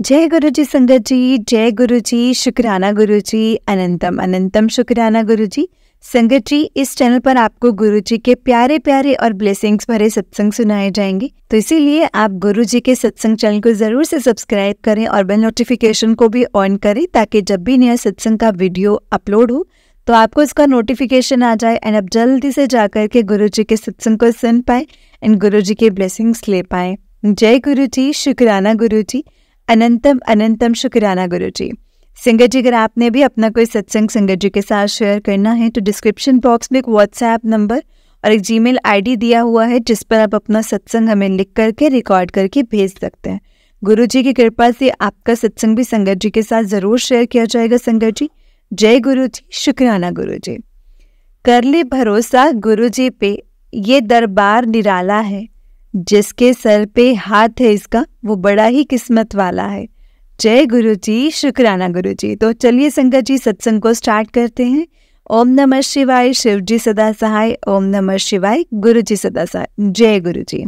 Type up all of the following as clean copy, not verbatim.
जय गुरु जी संगत जी, जय गुरु जी, शुक्राना गुरु जी, अनंतम अनंतम शुक्राना गुरु जी। संगत जी, इस चैनल पर आपको गुरु जी के प्यारे प्यारे और ब्लेसिंग्स भरे सत्संग सुनाए जाएंगे, तो इसीलिए आप गुरु जी के सत्संग चैनल को जरूर से सब्सक्राइब करें और बेल नोटिफिकेशन को भी ऑन करें, ताकि जब भी नया सत्संग का वीडियो अपलोड हो तो आपको इसका नोटिफिकेशन आ जाए एंड आप जल्दी से जाकर के गुरु जी के सत्संग को सुन पाए एंड गुरु जी के ब्लेसिंग्स ले पाए। जय गुरु जी, शुक्राना गुरु जी, अनंतम अनंतम शुक्राना गुरु जी। संगत जी, अगर आपने भी अपना कोई सत्संग संगत जी के साथ शेयर करना है तो डिस्क्रिप्शन बॉक्स में एक व्हाट्सएप नंबर और एक जीमेल आईडी दिया हुआ है, जिस पर आप अपना सत्संग हमें लिख करके रिकॉर्ड करके भेज सकते हैं। गुरु जी की कृपा से आपका सत्संग भी संगत जी के साथ जरूर शेयर किया जाएगा। संगत जी, जय गुरु जी, शुक्राना गुरु जी। कर ले भरोसा गुरु जी पे, ये दरबार निराला है, जिसके सर पे हाथ है इसका वो बड़ा ही किस्मत वाला है। जय गुरु जी, शुक्राना गुरु जी। तो चलिए संगत जी, सत्संग को स्टार्ट करते हैं। ओम नमः शिवाय, शिव जी सदा सहाय। ओम नमः शिवाय, गुरु जी सदा सहाय। जय गुरु जी।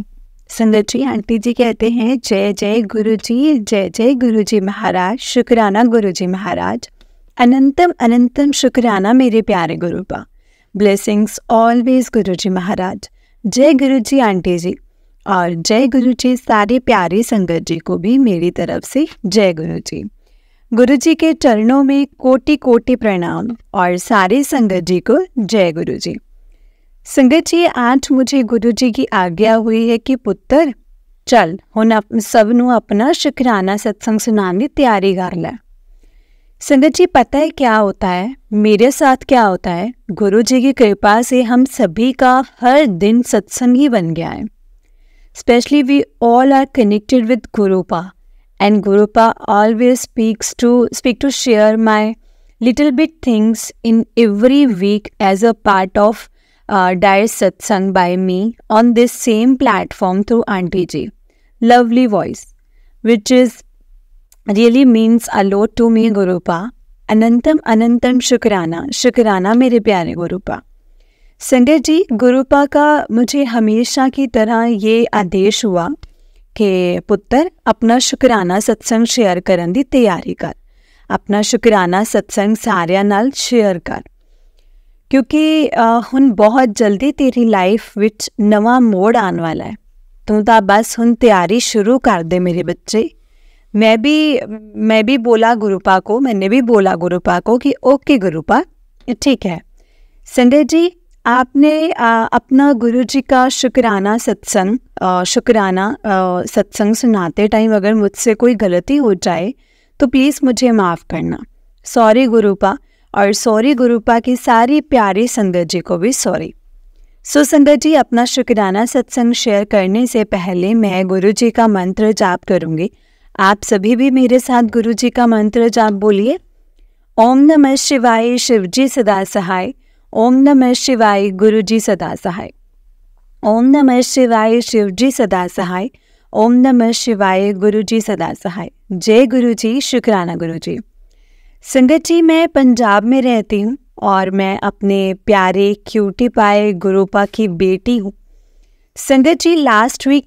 संगत जी, आंटी जी कहते हैं जय जय गुरु जी, जय जय गुरु जी महाराज, शुक्राना गुरु जी महाराज, अनंतम अनंतम शुक्राना मेरे प्यारे गुरु पा, ब्लेसिंग्स ऑलवेज गुरु जी महाराज। जय गुरु जी आंटी जी, और जय गुरु जी सारे प्यारे संगत जी को भी मेरी तरफ से जय गुरु जी। गुरु जी के चरणों में कोटि कोटि प्रणाम और सारे संगत जी को जय गुरु जी। संगत जी, आज मुझे गुरु जी की आज्ञा हुई है कि पुत्र चल हुण सबनू अपना शुक्राना सत्संग सुनाने तैयारी कर ले। संगत जी, पता है क्या होता है, मेरे साथ क्या होता है, गुरु जी की कृपा से हम सभी का हर दिन सत्संग ही बन गया है। Especially we all are connected with Gurupa, and Gurupa always speak to share my little bit things in every week as a part of Dire Satsang by me on this same platform through Auntie Ji. Lovely voice, which is really means a lot to me Gurupa. Anantam Anantam Shukrana, Shukrana मेरे प्यारे गुरुपा। संगत जी, गुरुपा का मुझे हमेशा की तरह ये आदेश हुआ कि पुत्र अपना शुक्राना सत्संग शेयर करन दी तैयारी कर, अपना शुक्राना सत्संग सारियां नाल शेयर कर, क्योंकि हुण बहुत जल्दी तेरी लाइफ विच नवा मोड़ आने वाला है। तू तो बस हुण तैयारी शुरू कर दे मेरे बच्चे। मैं भी बोला गुरुपा को, मैंने भी बोला गुरुपा को कि ओके गुरुपा, ठीक है। संगत जी, आपने अपना गुरु जी का शुक्राना सत्संग सुनाते टाइम अगर मुझसे कोई गलती हो जाए तो प्लीज़ मुझे माफ़ करना। सॉरी गुरुपा, और सॉरी गुरुपा की सारी प्यारी संगत जी को भी सॉरी। सो संगत जी, अपना शुक्राना सत्संग शेयर करने से पहले मैं गुरु जी का मंत्र जाप करूँगी। आप सभी भी मेरे साथ गुरु जी का मंत्र जाप बोलिए। ओम नमः शिवाय, शिव जी सदा सहाय। ओम नमः शिवाय, गुरु जी सदा सहाय। ओम नमः शिवाय, शिव जी सदा सहाय। ओम नमः शिवाय, गुरु जी सदा सहाय। जय गुरु जी, शुक्राना गुरु जी। संगत जी, मैं पंजाब में रहती हूँ और मैं अपने प्यारे क्यूटी पाए गुरुपा की बेटी हूँ। संगत जी, लास्ट वीक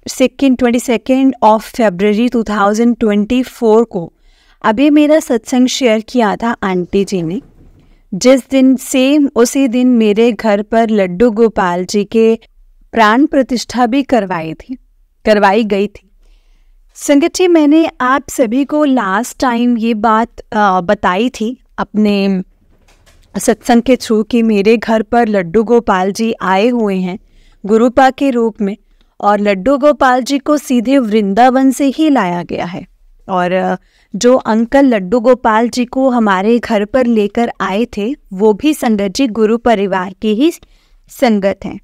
22 ऑफ फरवरी 2024 को अभी मेरा सत्संग शेयर किया था आंटी जी ने, जिस दिन सेम उसी दिन मेरे घर पर लड्डू गोपाल जी के प्राण प्रतिष्ठा भी करवाई गई थी। संगत जी, मैंने आप सभी को लास्ट टाइम ये बात बताई थी अपने सत्संग के थ्रू कि मेरे घर पर लड्डू गोपाल जी आए हुए हैं गुरुपा के रूप में, और लड्डू गोपाल जी को सीधे वृंदावन से ही लाया गया है। और जो अंकल लड्डू गोपाल जी को हमारे घर पर लेकर आए थे वो भी संगत जी गुरु परिवार की ही संगत हैं,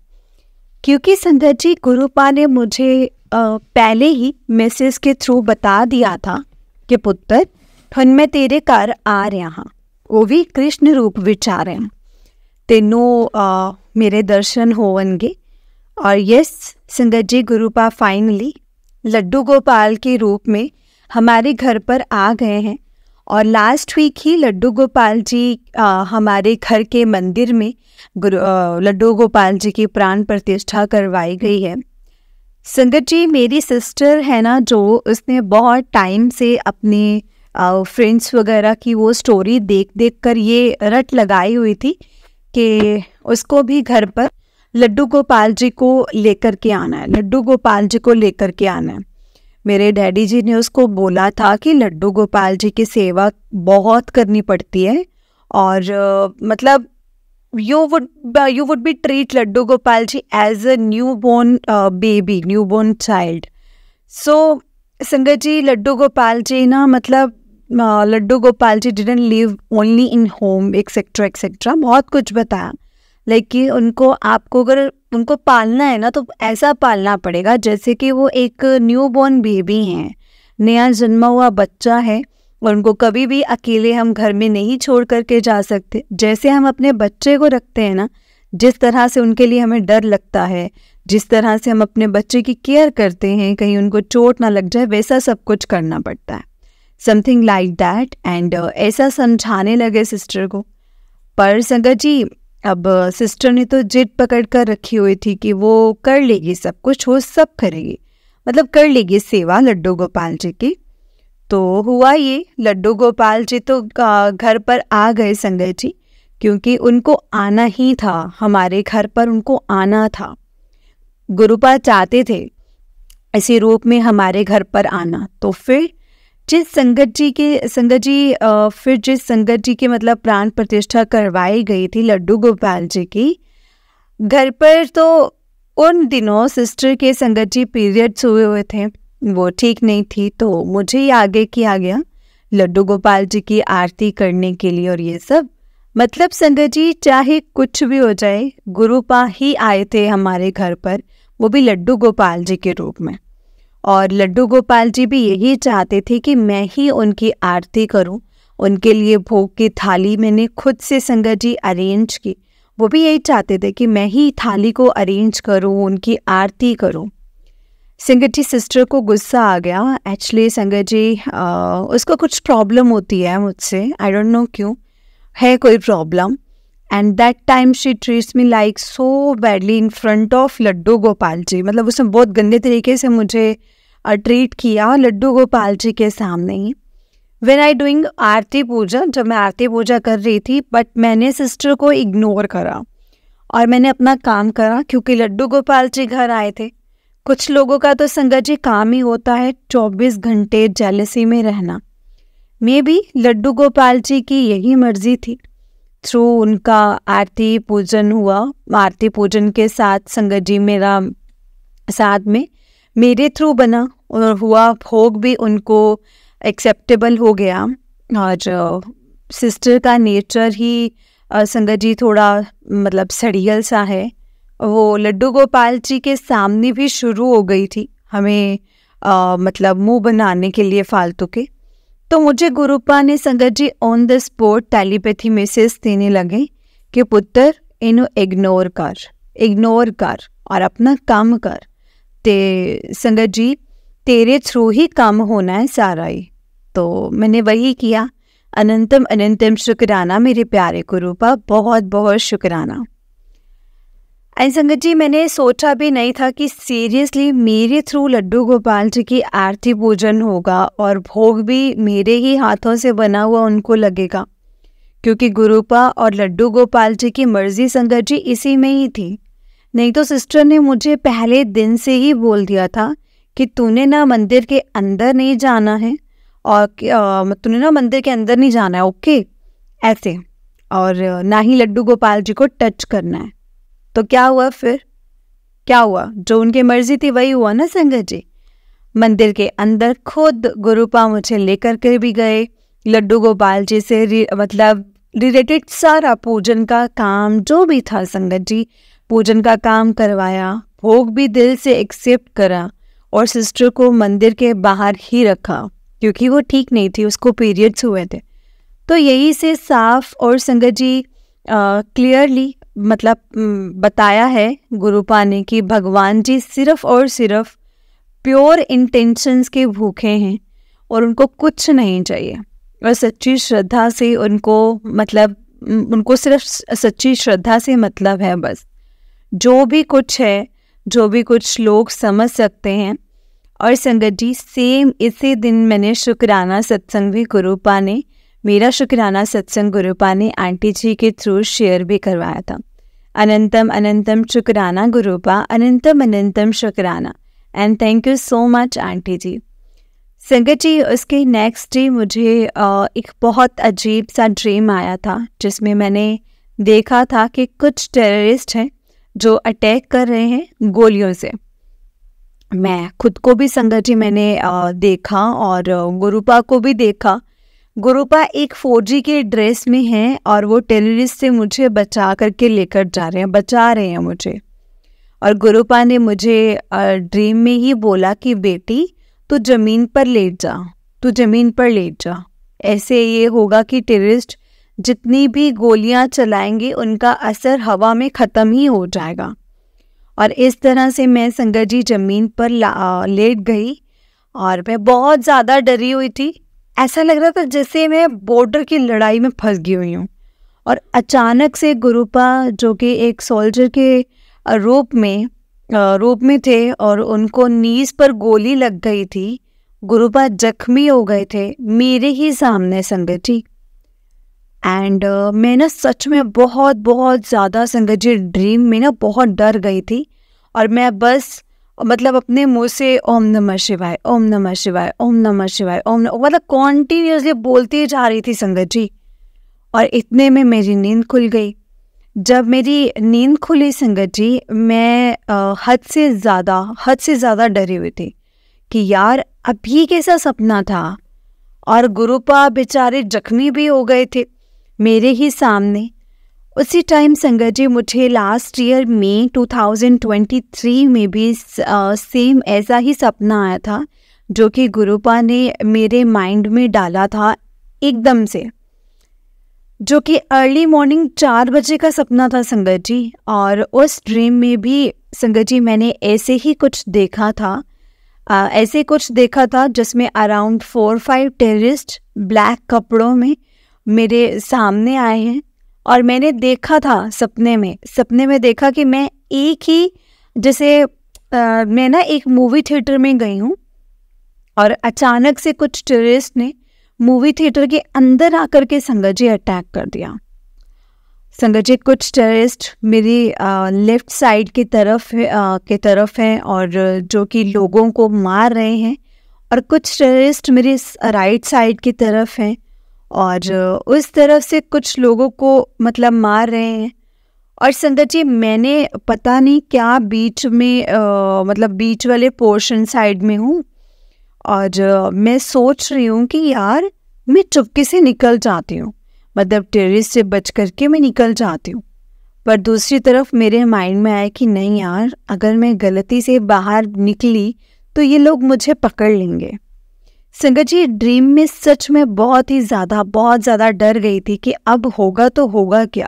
क्योंकि संगत जी गुरुपा ने मुझे पहले ही मैसेज के थ्रू बता दिया था कि पुत्र हुण मैं तेरे घर आ रहा हाँ, वो भी कृष्ण रूप विच आ रहे हैं, तेनों मेरे दर्शन होवनगे। और यस संगत जी, गुरुपा फाइनली लड्डू गोपाल के रूप में हमारे घर पर आ गए हैं। और लास्ट वीक ही लड्डू गोपाल जी हमारे घर के मंदिर में लड्डू गोपाल जी की प्राण प्रतिष्ठा करवाई गई है। संगत जी, मेरी सिस्टर है ना, जो उसने बहुत टाइम से अपने फ्रेंड्स वगैरह की वो स्टोरी देख देख कर ये रट लगाई हुई थी कि उसको भी घर पर लड्डू गोपाल जी को लेकर के आना है, लड्डू गोपाल जी को लेकर के आना है। मेरे डैडी जी ने उसको बोला था कि लड्डू गोपाल जी की सेवा बहुत करनी पड़ती है और मतलब you would be treat Laddu Gopal ji as a newborn baby, newborn child. So संगत जी, लड्डू गोपाल जी ना, मतलब Laddu Gopal ji didn't live only in home etcetera etcetera, बहुत कुछ बताया। लाइक कि उनको, आपको अगर उनको पालना है ना तो ऐसा पालना पड़ेगा जैसे कि वो एक न्यूबॉर्न बेबी हैं, नया जन्मा हुआ बच्चा है, और उनको कभी भी अकेले हम घर में नहीं छोड़ करके जा सकते। जैसे हम अपने बच्चे को रखते हैं ना, जिस तरह से उनके लिए हमें डर लगता है, जिस तरह से हम अपने बच्चे की केयर करते हैं कहीं उनको चोट ना लग जाए, वैसा सब कुछ करना पड़ता है, समथिंग लाइक दैट। एंड ऐसा समझाने लगे सिस्टर को। पर संगत जी, अब सिस्टर ने तो जिद पकड़ कर रखी हुई थी कि वो कर लेगी सब कुछ, वो सब करेगी, मतलब कर लेगी सेवा लड्डू गोपाल जी की। तो हुआ ये, लड्डू गोपाल जी तो घर पर आ गए संगत जी, क्योंकि उनको आना ही था, हमारे घर पर उनको आना था। गुरुपाल चाहते थे इसी रूप में हमारे घर पर आना। तो फिर जिस संगत जी के मतलब प्राण प्रतिष्ठा करवाई गई थी लड्डू गोपाल जी की घर पर, तो उन दिनों सिस्टर के संगत जी पीरियड्स हुए थे, वो ठीक नहीं थी, तो मुझे ही आगे किया गया लड्डू गोपाल जी की आरती करने के लिए। और ये सब मतलब संगत जी, चाहे कुछ भी हो जाए, गुरुपा ही आए थे हमारे घर पर, वो भी लड्डू गोपाल जी के रूप में। और लड्डू गोपाल जी भी यही चाहते थे कि मैं ही उनकी आरती करूं, उनके लिए भोग की थाली मैंने खुद से संगत जी अरेंज की। वो भी यही चाहते थे कि मैं ही थाली को अरेंज करूं, उनकी आरती करूं। संगत जी, सिस्टर को गुस्सा आ गया। एक्चुअली संगत जी, उसको कुछ प्रॉब्लम होती है मुझसे, आई डोंट नो क्यों है कोई problem. And that time she treats me like so badly in front of Laddu Gopal ji, मतलब उसने बहुत गंदे तरीके से मुझे ट्रीट किया लड्डू गोपाल जी के सामने ही। व्हेन आई डूइंग आरती पूजा, जब मैं आरती पूजा कर रही थी, बट मैंने सिस्टर को इग्नोर करा और मैंने अपना काम करा, क्योंकि लड्डू गोपाल जी घर आए थे। कुछ लोगों का तो संगत जी काम ही होता है 24 घंटे जेलसी में रहना। मे बी लड्डू गोपाल जी की यही मर्जी थी। थ्रू उनका आरती पूजन हुआ, आरती पूजन के साथ संगत जी मेरा साथ में मेरे थ्रू बना और हुआ, भोग भी उनको एक्सेप्टेबल हो गया। और सिस्टर का नेचर ही संगत जी थोड़ा मतलब सड़ियल सा है, वो लड्डू गोपाल जी के सामने भी शुरू हो गई थी हमें मतलब मुंह बनाने के लिए फालतू के। तो मुझे गुरुपा ने संगत जी on the spot telepathy message देने लगे कि पुत्र, इन्हें इग्नोर कर और अपना काम कर। ते संगत जी, तेरे थ्रू ही काम होना है सारा ही। तो मैंने वही किया। अनंतम अनंतम शुक्राना मेरे प्यारे गुरुपा, बहुत बहुत शुक्राना। एंड संगत जी, मैंने सोचा भी नहीं था कि सीरियसली मेरे थ्रू लड्डू गोपाल जी की आरती पूजन होगा और भोग भी मेरे ही हाथों से बना हुआ उनको लगेगा, क्योंकि गुरुपा और लड्डू गोपाल जी की मर्जी संगत जी इसी में ही थी। नहीं तो सिस्टर ने मुझे पहले दिन से ही बोल दिया था कि तूने ना मंदिर के अंदर नहीं जाना है, और तूने ना मंदिर के अंदर नहीं जाना है, ओके, ऐसे, और ना ही लड्डू गोपाल जी को टच करना है। तो क्या हुआ फिर? क्या हुआ? जो उनकी मर्जी थी वही हुआ ना संगत जी। मंदिर के अंदर खुद गुरुपा मुझे लेकर के भी गए, लड्डू गोपाल जी से मतलब रिलेटेड सारा पूजन का काम जो भी था संगत जी, पूजन का काम करवाया, भोग भी दिल से एक्सेप्ट करा, और सिस्टर को मंदिर के बाहर ही रखा क्योंकि वो ठीक नहीं थी, उसको पीरियड्स हुए थे। तो यही से साफ और संगत जी क्लियरली मतलब बताया है गुरुपा ने कि भगवान जी सिर्फ और सिर्फ प्योर इंटेंशंस के भूखे हैं और उनको कुछ नहीं चाहिए, और सच्ची श्रद्धा से उनको मतलब उनको सिर्फ सच्ची श्रद्धा से मतलब है बस। जो भी कुछ है जो भी कुछ लोग समझ सकते हैं। और संगत जी सेम इसी दिन मैंने शुक्राना सत्संग भी गुरुपा ने, मेरा शुक्राना सत्संग गुरुपा ने आंटी जी के थ्रू शेयर भी करवाया था। अनंतम अनंतम शुक्राना गुरुपा, अनंतम अनंतम शुक्राना, and thank you so much aunty ji. संगत जी उसके नेक्स्ट डे मुझे एक बहुत अजीब सा ड्रीम आया था, जिसमें मैंने देखा था कि कुछ टेररिस्ट हैं जो अटैक कर रहे हैं गोलियों से। मैं खुद को भी संगत जी मैंने देखा और गुरुपा को भी देखा। गुरुपा एक फौजी के ड्रेस में हैं और वो टेररिस्ट से मुझे बचा करके लेकर जा रहे हैं, बचा रहे हैं मुझे। और गुरुपा ने मुझे ड्रीम में ही बोला कि बेटी तू ज़मीन पर लेट जा, तू ज़मीन पर लेट जा। ऐसे ये होगा कि टेररिस्ट जितनी भी गोलियां चलाएंगे उनका असर हवा में ख़त्म ही हो जाएगा। और इस तरह से मैं संगत जी ज़मीन पर लेट गई और मैं बहुत ज़्यादा डरी हुई थी। ऐसा लग रहा था जैसे मैं बॉर्डर की लड़ाई में फंस गई हुई हूँ। और अचानक से गुरुपा जो कि एक सोल्जर के रूप में थे और उनको नीज पर गोली लग गई थी, गुरुपा जख्मी हो गए थे मेरे ही सामने संगत जी। एंड मैं ना सच में बहुत बहुत ज़्यादा संगत जी ड्रीम में ना बहुत डर गई थी। और मैं बस मतलब अपने मुंह से ओम नमः शिवाय, ओम नमः शिवाय, ओम नमः शिवाय, मतलब कॉन्टीन्यूसली बोलती जा रही थी संगत जी। और इतने में मेरी नींद खुल गई। जब मेरी नींद खुली संगत जी, मैं हद से ज़्यादा डरी हुई थी कि यार अभी कैसा सपना था। और गुरुपा बेचारे जख्मी भी हो गए थे मेरे ही सामने। उसी टाइम संगत जी मुझे लास्ट ईयर में 2023 में भी सेम ऐसा ही सपना आया था, जो कि गुरुपा ने मेरे माइंड में डाला था एकदम से, जो कि अर्ली मॉर्निंग 4 बजे का सपना था संगत जी। और उस ड्रीम में भी संगत जी मैंने ऐसे कुछ देखा था जिसमें अराउंड 4-5 टेररिस्ट ब्लैक कपड़ों में मेरे सामने आए हैं। और मैंने देखा था सपने में देखा कि मैं मैं ना एक मूवी थिएटर में गई हूँ और अचानक से कुछ टेररिस्ट ने मूवी थिएटर के अंदर आकर के संगत जी अटैक कर दिया। संगत जी कुछ टेररिस्ट मेरी लेफ्ट साइड की तरफ हैं और जो कि लोगों को मार रहे हैं, और कुछ टेररिस्ट मेरी राइट साइड की तरफ हैं और उस तरफ से कुछ लोगों को मतलब मार रहे हैं। और संगत जी मैंने पता नहीं क्या बीच में मतलब बीच वाले पोर्शन साइड में हूँ और मैं सोच रही हूँ कि यार मैं चुपके से निकल जाती हूँ, मतलब टेररिस्ट से बच करके मैं निकल जाती हूँ। पर दूसरी तरफ मेरे माइंड में आया कि नहीं यार, अगर मैं गलती से बाहर निकली तो ये लोग मुझे पकड़ लेंगे। संगत जी ड्रीम में सच में बहुत ज़्यादा डर गई थी कि अब होगा तो होगा क्या।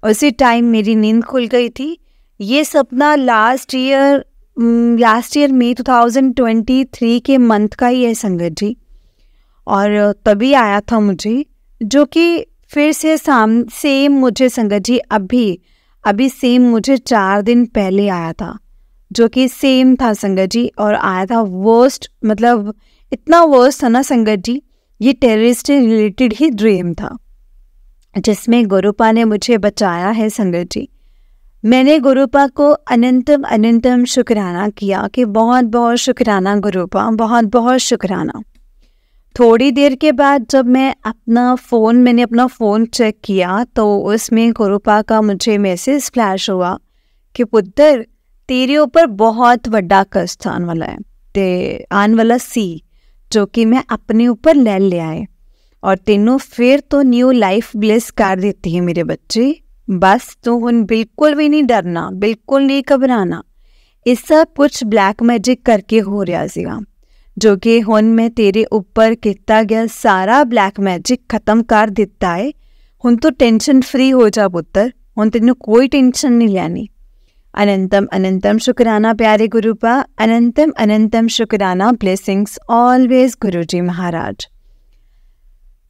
उसी टाइम मेरी नींद खुल गई थी। ये सपना लास्ट ईयर में 2023 के मंथ का ही है संगत जी, और तभी आया था मुझे, जो कि फिर से सेम मुझे संगत जी अभी सेम मुझे 4 दिन पहले आया था, जो कि सेम था संगत जी। और आया था वर्स्ट, मतलब इतना वर्स्ट था ना संगत जी, ये टेररिस्ट से रिलेटेड ही ड्रीम था जिसमें गुरुपा ने मुझे बचाया है संगत जी। मैंने गुरुपा को अनंतम शुक्राना किया कि बहुत बहुत शुक्राना गुरुपा, बहुत बहुत शुक्राना। थोड़ी देर के बाद जब मैंने अपना फ़ोन चेक किया तो उसमें गुरुपा का मुझे मैसेज फ्लैश हुआ कि पुत्र तेरे ऊपर बहुत बड़ा कष्ट आने वाला है, ते आने वाला सी, जो कि मैं अपने ऊपर ले आए और तेनों फिर तो न्यू लाइफ ब्लेस कर देती है मेरे बच्चे। बस तो हुन बिल्कुल भी नहीं डरना, बिल्कुल नहीं घबराना। इस सब कुछ ब्लैक मैजिक करके हो रहा सीगा, जो कि हुन मैं तेरे ऊपर किया गया सारा ब्लैक मैजिक खत्म कर दिता है। हुन तो टेंशन फ्री हो जा पुत्र, हुन तेनों कोई टेंशन नहीं लेनी। अनंतम शुक्राना प्यारे गुरुपा, अनंतम शुक्राना, ब्लेसिंग्स ऑलवेज गुरुजी महाराज।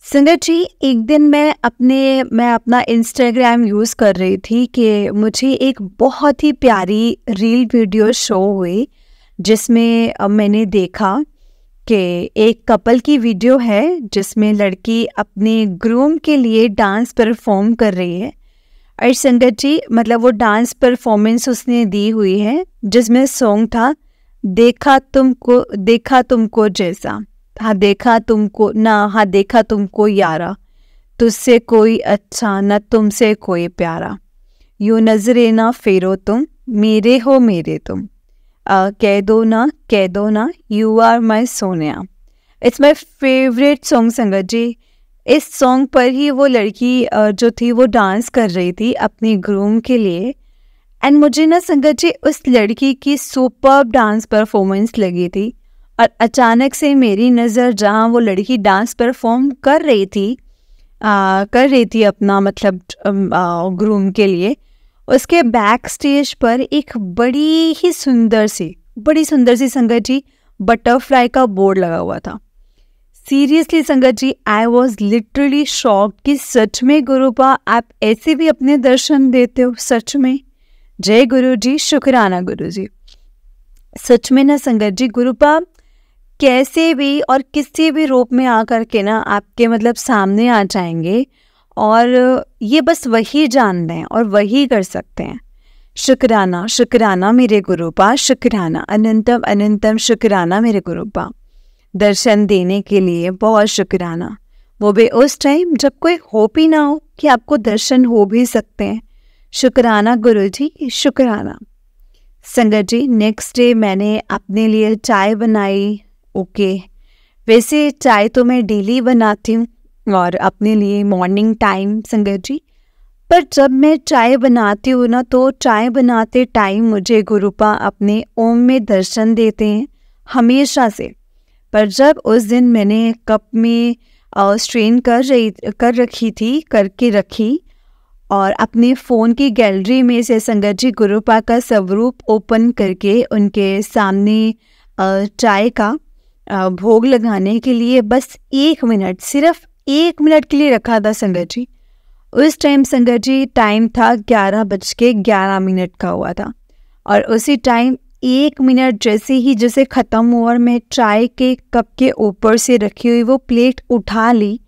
संगत जी, एक दिन मैं अपना इंस्टाग्राम यूज़ कर रही थी कि मुझे एक बहुत ही प्यारी रील वीडियो शो हुई, जिसमें मैंने देखा कि एक कपल की वीडियो है जिसमें लड़की अपने ग्रूम के लिए डांस परफॉर्म कर रही है। और संगत जी, मतलब वो डांस परफॉर्मेंस उसने दी हुई है जिसमें सॉन्ग था, देखा तुमको जैसा, हाँ देखा तुमको ना, हाँ देखा तुमको यारा, तुझसे कोई अच्छा न तुमसे कोई प्यारा, यूँ नजरे ना फेरो तुम, मेरे हो मेरे तुम, कह दो ना you are my Sonia. It's my favourite song संगत जी। इस सॉन्ग पर ही वो लड़की जो थी वो डांस कर रही थी अपनी ग्रूम के लिए। एंड मुझे ना संगत जी उस लड़की की सुपर्ब डांस परफॉर्मेंस लगी थी। और अचानक से मेरी नज़र जहाँ वो लड़की डांस परफॉर्म कर रही थी अपना मतलब ग्रूम के लिए, उसके बैक स्टेज पर एक बड़ी सुंदर सी संगत जी बटरफ्लाई का बोर्ड लगा हुआ था। सीरियसली संगत जी, आई वॉज लिटरली शॉक्ड कि सच में गुरुपा आप ऐसे भी अपने दर्शन देते हो, सच में। जय गुरु जी, शुक्राना गुरु जी। सच में ना संगत जी, गुरुपा कैसे भी और किसी भी रूप में आकर के ना आपके मतलब सामने आ जाएंगे, और ये बस वही जानते हैं और वही कर सकते हैं। शुक्राना शुक्राना मेरे गुरुपा, शुक्राना अनंतम अनंतम शुक्राना मेरे गुरुपा, दर्शन देने के लिए बहुत शुक्राना। वो भी उस टाइम जब कोई होप ही ना हो कि आपको दर्शन हो भी सकते हैं। शुक्राना गुरु जी, शुक्राना। संगत जी, नेक्स्ट डे मैंने अपने लिए चाय बनाई। ओके, वैसे चाय तो मैं डेली बनाती हूँ और अपने लिए मॉर्निंग टाइम संगत जी, पर जब मैं चाय बनाती हूँ ना तो चाय बनाते टाइम मुझे गुरुपा अपने ओम में दर्शन देते हैं हमेशा से। पर जब उस दिन मैंने कप में स्ट्रेन करके रखी और अपने फ़ोन की गैलरी में से संगत जी गुरुपा का स्वरूप ओपन करके उनके सामने चाय का भोग लगाने के लिए बस 1 मिनट, सिर्फ 1 मिनट के लिए रखा था संगत जी। उस टाइम संगत जी टाइम था 11:11 का हुआ था, और उसी टाइम 1 मिनट जैसे ख़त्म हुआ और मैं चाय के कप के ऊपर से रखी हुई वो प्लेट उठा ली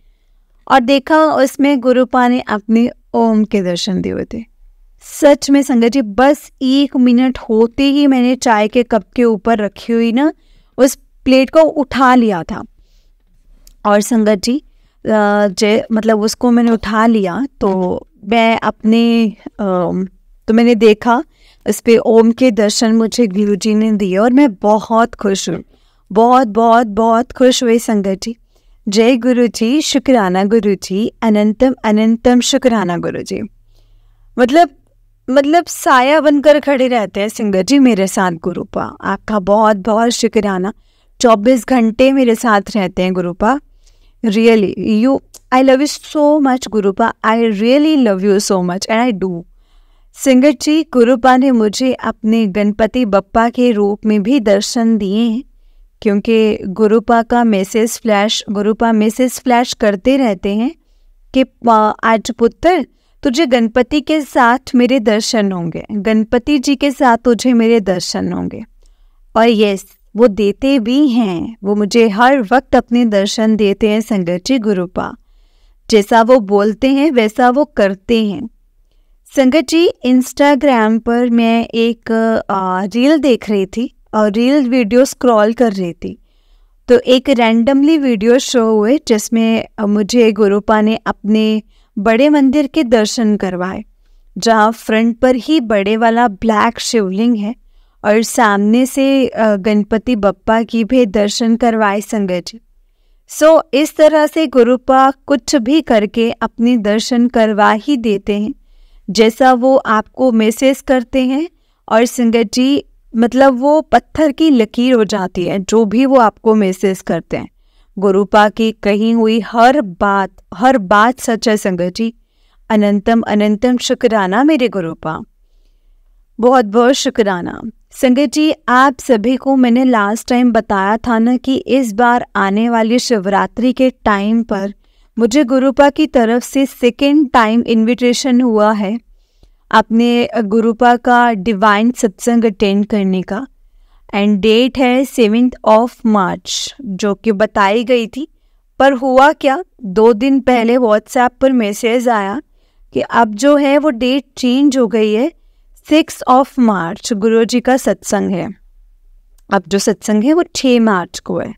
और देखा उसमें गुरुपा ने अपने ओम के दर्शन दिए हुए थे। सच में संगत जी, बस 1 मिनट होते ही मैंने चाय के कप के ऊपर रखी हुई ना उस प्लेट को उठा लिया था। और संगत जी मतलब उसको मैंने उठा लिया तो मैं तो मैंने देखा उस पे ओम के दर्शन मुझे गुरुजी ने दिए और मैं बहुत खुश हूँ, बहुत बहुत बहुत खुश हुई संगत जी। जय गुरु जी, शुक्राना गुरु जी, अनंतम अनंतम शुक्राना गुरु जी। मतलब साया बनकर खड़े रहते हैं संगत जी मेरे साथ गुरुपा। आपका बहुत बहुत शुक्राना, 24 घंटे मेरे साथ रहते हैं Gurupa. Really I love you so much Gurupa, I really love you so much and I do। संगत जी, गुरुपा ने मुझे अपने गणपति बप्पा के रूप में भी दर्शन दिए हैं, क्योंकि गुरुपा मैसेज फ्लैश करते रहते हैं कि आज पुत्र तुझे गणपति के साथ मेरे दर्शन होंगे, गणपति जी के साथ तुझे मेरे दर्शन होंगे। और यस, वो देते भी हैं, वो मुझे हर वक्त अपने दर्शन देते हैं संगत जी गुरुपा। जैसा वो बोलते हैं वैसा वो करते हैं। संगत जी, इंस्टाग्राम पर मैं एक रील देख रही थी और रील वीडियो स्क्रॉल कर रही थी, तो एक रैंडमली वीडियो शो हुए जिसमें मुझे गुरुपा ने अपने बड़े मंदिर के दर्शन करवाए, जहाँ फ्रंट पर ही बड़े वाला ब्लैक शिवलिंग है और सामने से गणपति बप्पा की भी दर्शन करवाए संगत जी। इस तरह से गुरुपा कुछ भी करके अपने दर्शन करवा ही देते हैं, जैसा वो आपको मैसेज करते हैं। और संगत जी, मतलब वो पत्थर की लकीर हो जाती है जो भी वो आपको मैसेज करते हैं। गुरुपा की कही हुई हर बात सच है संगत जी। अनंतम अनंतम शुक्राना मेरे गुरुपा, बहुत बहुत शुक्राना। संगत जी, आप सभी को मैंने लास्ट टाइम बताया था ना कि इस बार आने वाली शिवरात्रि के टाइम पर मुझे गुरुपा की तरफ से सेकेंड टाइम इनविटेशन हुआ है अपने गुरुपा का डिवाइन सत्संग अटेंड करने का, एंड डेट है 7 मार्च जो कि बताई गई थी। पर हुआ क्या, 2 दिन पहले व्हाट्सएप पर मैसेज आया कि अब जो है वो डेट चेंज हो गई है, 6 मार्च गुरुजी का सत्संग है। अब जो सत्संग है वो 6 मार्च को है।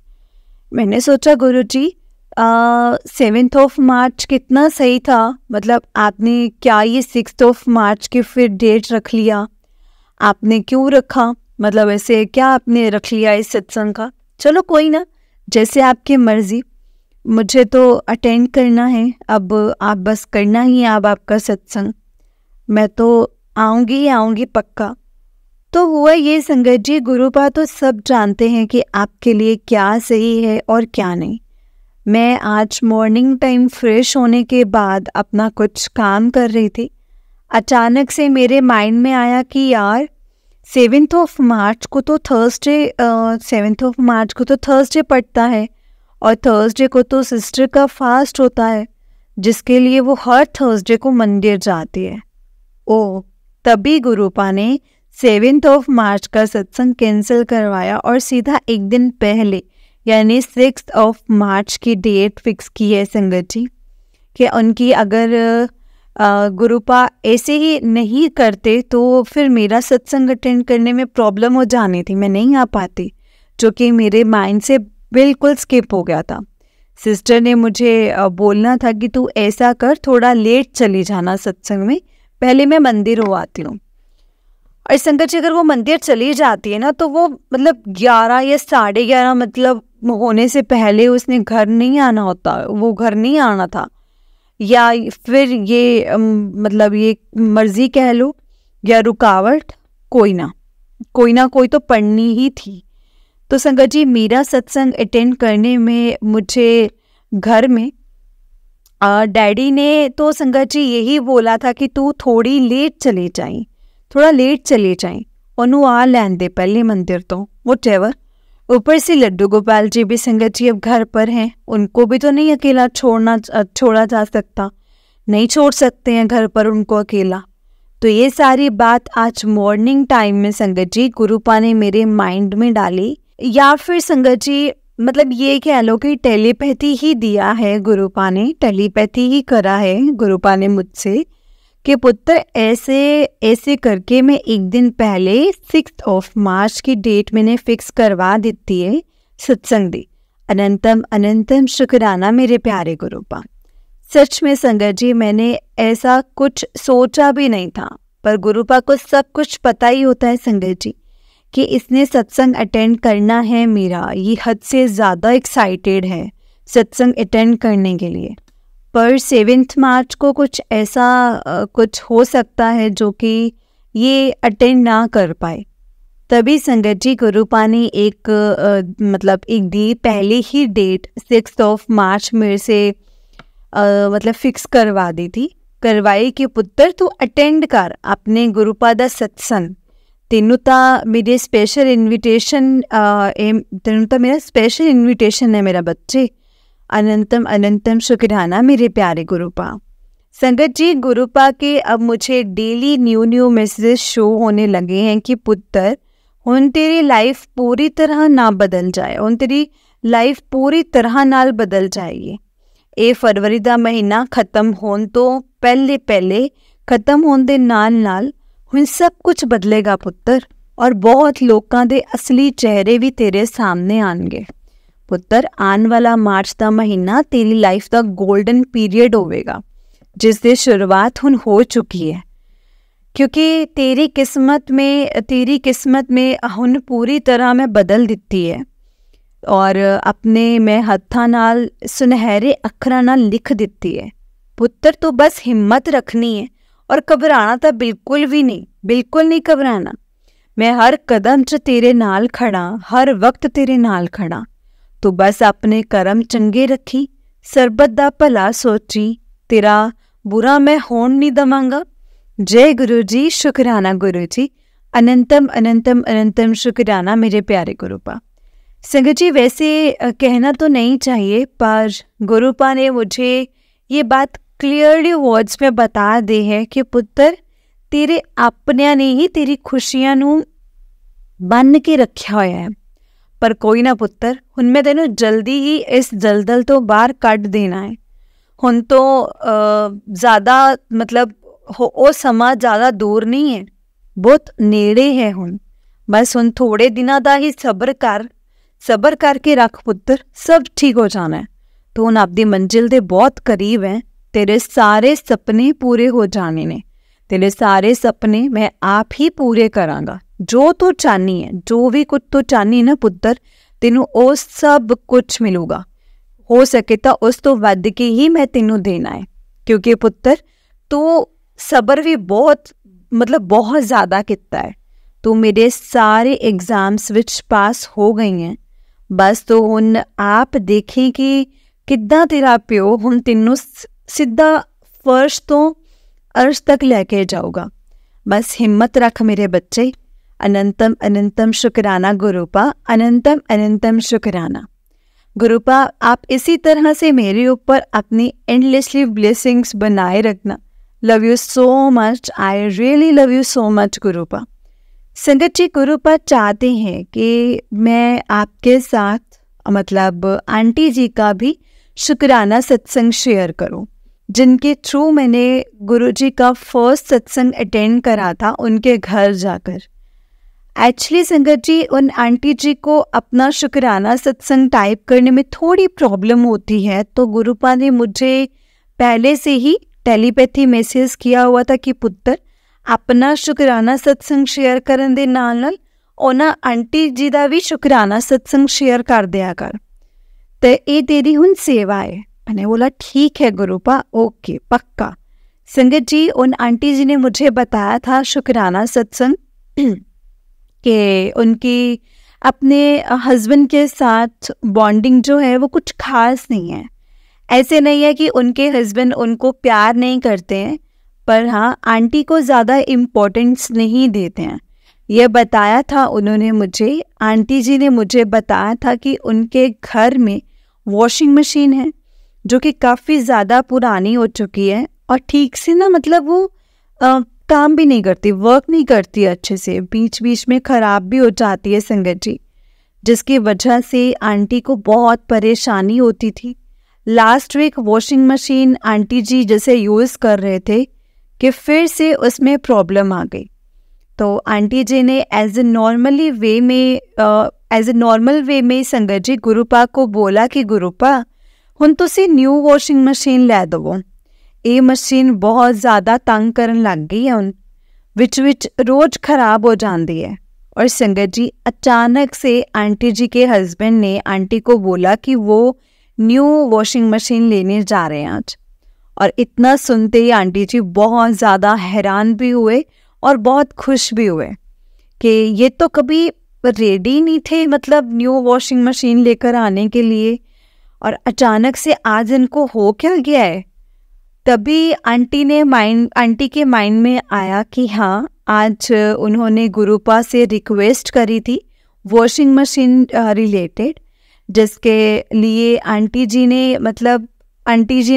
मैंने सोचा गुरुजी 7 मार्च कितना सही था, मतलब आपने क्या ये 6 मार्च की फिर डेट रख लिया, आपने क्यों रखा, मतलब ऐसे क्या आपने रख लिया इस सत्संग का। चलो कोई ना, जैसे आपकी मर्जी, मुझे तो अटेंड करना है। अब आप बस करना ही है अब आपका सत्संग, मैं तो आऊँगी पक्का। तो हुआ ये संगत जी, गुरुपा तो सब जानते हैं कि आपके लिए क्या सही है और क्या नहीं। मैं आज मॉर्निंग टाइम फ्रेश होने के बाद अपना कुछ काम कर रही थी, अचानक से मेरे माइंड में आया कि यार 7 मार्च को तो थर्सडे पड़ता है, और थर्सडे को तो सिस्टर का फास्ट होता है, जिसके लिए वो हर थर्सडे को मंदिर जाती है। ओ, तभी गुरुपा ने 7 मार्च का सत्संग कैंसिल करवाया और सीधा एक दिन पहले यानी 6 मार्च की डेट फिक्स की है संगत जी, कि उनकी अगर गुरुपा ऐसे ही नहीं करते तो फिर मेरा सत्संग अटेंड करने में प्रॉब्लम हो जानी थी, मैं नहीं आ पाती, जो कि मेरे माइंड से बिल्कुल स्किप हो गया था। सिस्टर ने मुझे बोलना था कि तू ऐसा कर, थोड़ा लेट चली जाना सत्संग में, पहले मैं मंदिर हो आती हूँ। और संगत जी अगर वो मंदिर चली जाती है ना तो वो मतलब 11 या 11:30 मतलब होने से पहले उसने घर नहीं आना होता, वो घर नहीं आना था, या फिर ये मतलब ये मर्जी कह लो या रुकावट, कोई ना कोई तो पड़नी ही थी। तो संगत जी मेरा सत्संग अटेंड करने में मुझे घर में डैडी ने तो संगत जी यही बोला था कि तू थोड़ी लेट चले जाए ओनू आ लैन दे पहले मंदिर तो व्हाटएवर। ऊपर से लड्डू गोपाल जी भी संगत जी अब घर पर हैं, उनको भी तो नहीं अकेला छोड़ा जा सकता, नहीं छोड़ सकते हैं घर पर उनको अकेला। तो ये सारी बात आज मॉर्निंग टाइम में संगत जी गुरुपा ने मेरे माइंड में डाली, या फिर संगत जी मतलब ये कह लो कि टेलीपैथी ही दिया है गुरुपा ने, टेलीपैथी ही करा है गुरुपा ने मुझसे कि पुत्र ऐसे ऐसे करके मैं एक दिन पहले 6 मार्च की डेट मैंने फिक्स करवा देती है सत्संग दी। अनंतम अनंतम शुक्राना मेरे प्यारे गुरुपा। सच में संगत जी मैंने ऐसा कुछ सोचा भी नहीं था, पर गुरुपा को सब कुछ पता ही होता है संगत जी कि इसने सत्संग अटेंड करना है मेरा, ये हद से ज़्यादा एक्साइटेड है सत्संग अटेंड करने के लिए। पर 7 मार्च को कुछ ऐसा कुछ हो सकता है जो कि ये अटेंड ना कर पाए। तभी संगत जी गुरुपा ने एक मतलब एक दी पहले ही डेट 6 मार्च मेरे से मतलब फिक्स करवा दी थी, करवाई कि पुत्र तू अटेंड कर अपने गुरुपा दा सत्संग, तेनू ता मेरे स्पेशल इन्विटेशन तेनू ता मेरा स्पेशल इन्विटेशन है मेरा बच्चे। अनंतम अनंतम शुक्राना मेरे प्यारे गुरुपा। संगत जी गुरुपा के अब मुझे डेली न्यू मैसेजेस शो होने लगे हैं कि पुत्र हुन तेरी लाइफ पूरी तरह ना बदल जाए, हुन तेरी लाइफ पूरी तरह नाल बदल जाएगी। ये फरवरी दा महीना खत्म होने तो पहले खत्म होने दे नाल हुन सब कुछ बदलेगा पुत्र, और बहुत लोगों के असली चेहरे भी तेरे सामने आएंगे पुत्र। आने वाला मार्च का महीना तेरी लाइफ का गोल्डन पीरियड होवेगा, जिसकी शुरुआत हुन हो चुकी है, क्योंकि तेरी किस्मत में हुन पूरी तरह मैं बदल दिती है, और अपने मैं हत्था नाल सुनहरे अखरां नाल लिख दिती है पुत्र। तो बस हिम्मत रखनी है और घबराना तो बिल्कुल नहीं घबराना। मैं हर कदम च तेरे नाल खड़ा, हर वक्त तेरे नाल खड़ा। तो बस अपने कर्म चंगे रखी, सरबत दा भला सोची, तेरा बुरा मैं होण नहीं दवांगा। जय गुरु जी, शुक्राना गुरु जी। अनंतम अनंतम अनंतम शुक्राना मेरे प्यारे गुरुपा। संगत जी, वैसे कहना तो नहीं चाहिए, पर गुरुपा ने मुझे ये बात क्लियरली वर्ड्स में बता दी है कि पुत्र, तेरे अपनिया ने ही तेरी खुशियां नू बन के रखा होया है। पर कोई ना पुत्र, हुण मैं तेनू जल्दी ही इस दलदल तो बाहर कढ़ देना है। हुण तो ज़्यादा मतलब वो समा ज़्यादा दूर नहीं है, बहुत नेड़े है हुण। बस हुण थोड़े दिनों का ही सबर करके रख पुत्र, सब ठीक हो जाना है। तो हुण आपदी मंजिल दे बहुत करीब है, तेरे सारे सपने पूरे हो जाने ने। तेरे सारे सपने मैं आप ही पूरे करांगा। जो तू चाहनी है, जो भी कुछ तू चाहनी ना पुत्र, तेनू वो सब कुछ मिलूगा। हो सके तो उस तो वध के ही मैं तेनू देना है, क्योंकि पुत्र तू सबर भी बहुत बहुत ज़्यादा किता है। तू मेरे सारे एग्जाम्स विच पास हो गई हैं। बस तो हुण आप देखें कि किद्दां तेरा प्यो हुण तेनू सीधा फर्श तो अर्श तक लेके जाऊगा। बस हिम्मत रख मेरे बच्चे। अनंतम अनंतम शुक्राना गुरुपा, अनंतम अनंतम शुक्राना गुरुपा। आप इसी तरह से मेरे ऊपर अपनी एंडलेसली ब्लेसिंग्स बनाए रखना। Love you so much, I really love you so much Gurupa. संगत जी, गुरुपा चाहते हैं कि मैं आपके साथ आंटी जी का भी शुक्राना सत्संग शेयर करूं, जिनके थ्रू मैंने गुरुजी का फर्स्ट सत्संग अटेंड करा था उनके घर जाकर। एक्चुअली संगत जी, उन आंटी जी को अपना शुक्राना सत्संग टाइप करने में थोड़ी प्रॉब्लम होती है, तो गुरुपा ने मुझे पहले से ही टेलीपैथी मैसेज किया हुआ था कि पुत्र, अपना शुक्राना सत्संग शेयर करन दे नाल उन्हां आंटी जी का भी शुक्राना सत्संग शेयर कर दिया कर, तो ये तेरी हुण सेवा है। मैंने बोला ठीक है गुरुपा, ओके पक्का। संगत जी, उन आंटी जी ने मुझे बताया था शुक्राना सत्संग कि उनकी अपने हस्बैंड के साथ बॉन्डिंग जो है वो कुछ खास नहीं है। ऐसे नहीं है कि उनके हस्बैंड उनको प्यार नहीं करते हैं, पर हाँ, आंटी को ज़्यादा इम्पोर्टेंस नहीं देते हैं। यह बताया था उन्होंने मुझे, आंटी जी ने मुझे बताया था कि उनके घर में वॉशिंग मशीन है जो कि काफ़ी ज़्यादा पुरानी हो चुकी है और ठीक से ना वो काम भी नहीं करती, वर्क नहीं करती अच्छे से, बीच बीच में ख़राब भी हो जाती है संगत जी, जिसकी वजह से आंटी को बहुत परेशानी होती थी। Last week washing machine aunty ji जैसे यूज़ कर रहे थे कि फिर से उसमें प्रॉब्लम आ गई। तो आंटी जी ने एज ए नॉर्मल वे में संगत जी गुरुपा को बोला कि गुरुपा, हुण तुसी न्यू वॉशिंग मशीन लै दवो। ये मशीन बहुत ज़्यादा तंग करन लग गई है, हुण विच रोज़ खराब हो जाती है। और संगत जी, अचानक से आंटी जी के हस्बैंड ने आंटी को बोला कि वो न्यू वॉशिंग मशीन लेने जा रहे हैं आज। और इतना सुनते ही आंटी जी बहुत ज़्यादा हैरान भी हुए और बहुत खुश भी हुए कि ये तो कभी रेडी नहीं थे न्यू वॉशिंग मशीन लेकर आने के लिए, और अचानक से आज इनको हो क्या गया है। तभी आंटी के माइंड में आया कि हाँ, आज उन्होंने गुरुपा से रिक्वेस्ट करी थी वॉशिंग मशीन रिलेटेड, जिसके लिए आंटी जी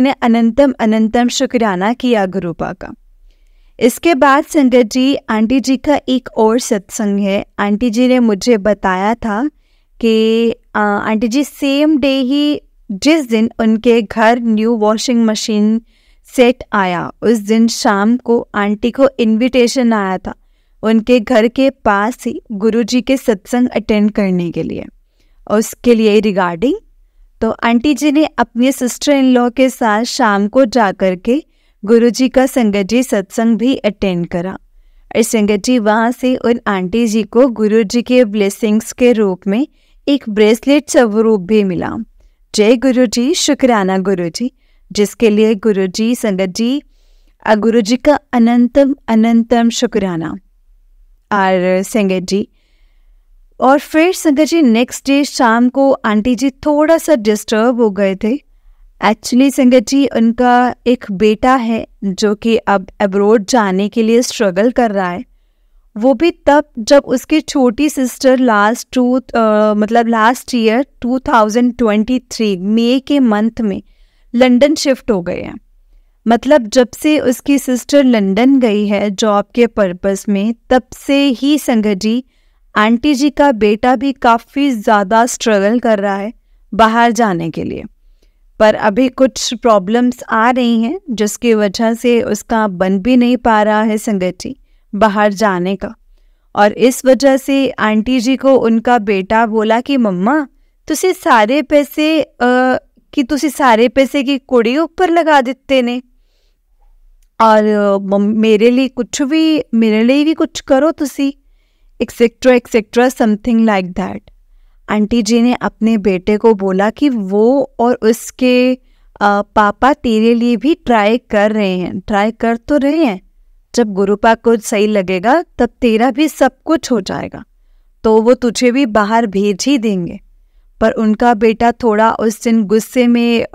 ने अनंतम अनंतम शुक्राना किया गुरुपा का। इसके बाद संगत जी, आंटी जी का एक और सत्संग है। आंटी जी ने मुझे बताया था कि आंटी जी सेम डे ही जिस दिन उनके घर न्यू वॉशिंग मशीन सेट आया, उस दिन शाम को आंटी को इनविटेशन आया था उनके घर के पास ही गुरुजी के सत्संग अटेंड करने के लिए। उसके लिए रिगार्डिंग तो आंटी जी ने अपने सिस्टर इन लॉ के साथ शाम को जाकर के गुरुजी का संगत जी सत्संग भी अटेंड करा। और संगत जी, वहाँ से उन आंटी जी को गुरुजी के ब्लेसिंग्स के रूप में एक ब्रेसलेट स्वरूप भी मिला। जय गुरुजी, शुक्राना गुरुजी, जिसके लिए गुरुजी संगत जी गुरुजी का अनंतम अनंतम शुक्राना। और संगत जी, और फिर संगत जी नेक्स्ट डे शाम को आंटी जी थोड़ा सा डिस्टर्ब हो गए थे। एक्चुअली संगत जी, उनका एक बेटा है जो कि अब अब्रॉड जाने के लिए स्ट्रगल कर रहा है, वो भी तब जब उसकी छोटी सिस्टर लास्ट ईयर 2023 मई के मंथ में लंदन शिफ्ट हो गए हैं। मतलब जब से उसकी सिस्टर लंदन गई है जॉब के पर्पस में, तब से ही संगत जी आंटी जी का बेटा भी काफ़ी ज़्यादा स्ट्रगल कर रहा है बाहर जाने के लिए। पर अभी कुछ प्रॉब्लम्स आ रही हैं जिसकी वजह से उसका बन भी नहीं पा रहा है संगत जी बाहर जाने का। और इस वजह से आंटी जी को उनका बेटा बोला कि मम्मा तुसी सारे पैसे की कुड़ी ऊपर लगा दिते ने, और मेरे लिए भी कुछ करो तुसी, etcetera etcetera something like that. Aunty ji ने अपने बेटे को बोला कि वो और उसके पापा तेरे लिए भी ट्राई कर तो रहे हैं। जब गुरुपा को सही लगेगा तब तेरा भी सब कुछ हो जाएगा, तो वो तुझे भी बाहर भेज ही देंगे। पर उनका बेटा थोड़ा उस दिन गुस्से में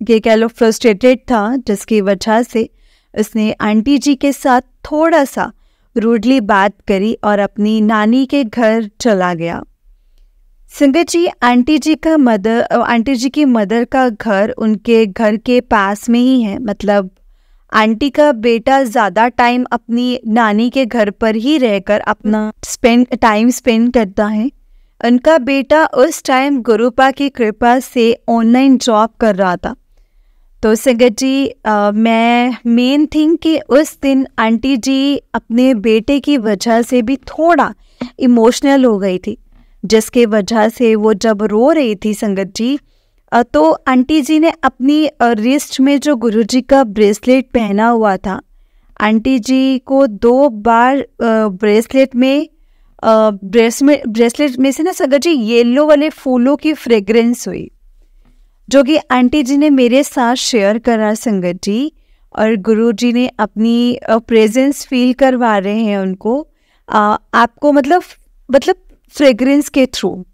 ये कह लो फ्रस्ट्रेटेड था, जिसकी वजह से उसने आंटी जी के साथ थोड़ा सा रूडली बात करी और अपनी नानी के घर चला गया। संगत जी आंटी जी की मदर का घर उनके घर के पास में ही है। मतलब आंटी का बेटा ज़्यादा टाइम अपनी नानी के घर पर ही रहकर अपना टाइम स्पेंड करता है। उनका बेटा उस टाइम गुरुपा की कृपा से ऑनलाइन जॉब कर रहा था। तो संगत जी मैं मेन थिंग कि उस दिन आंटी जी अपने बेटे की वजह से भी थोड़ा इमोशनल हो गई थी, जिसके वजह से वो जब रो रही थी संगत जी, तो आंटी जी ने अपनी रिस्ट में जो गुरुजी का ब्रेसलेट पहना हुआ था, आंटी जी को 2 बार ब्रेसलेट में से ना संगत जी येलो वाले फूलों की फ्रेग्रेंस हुई, जो कि आंटी जी ने मेरे साथ शेयर करा संगत जी। और गुरुजी ने अपनी प्रेजेंस फील करवा रहे हैं उनको, आपको मतलब फ्रेग्रेंस के थ्रू।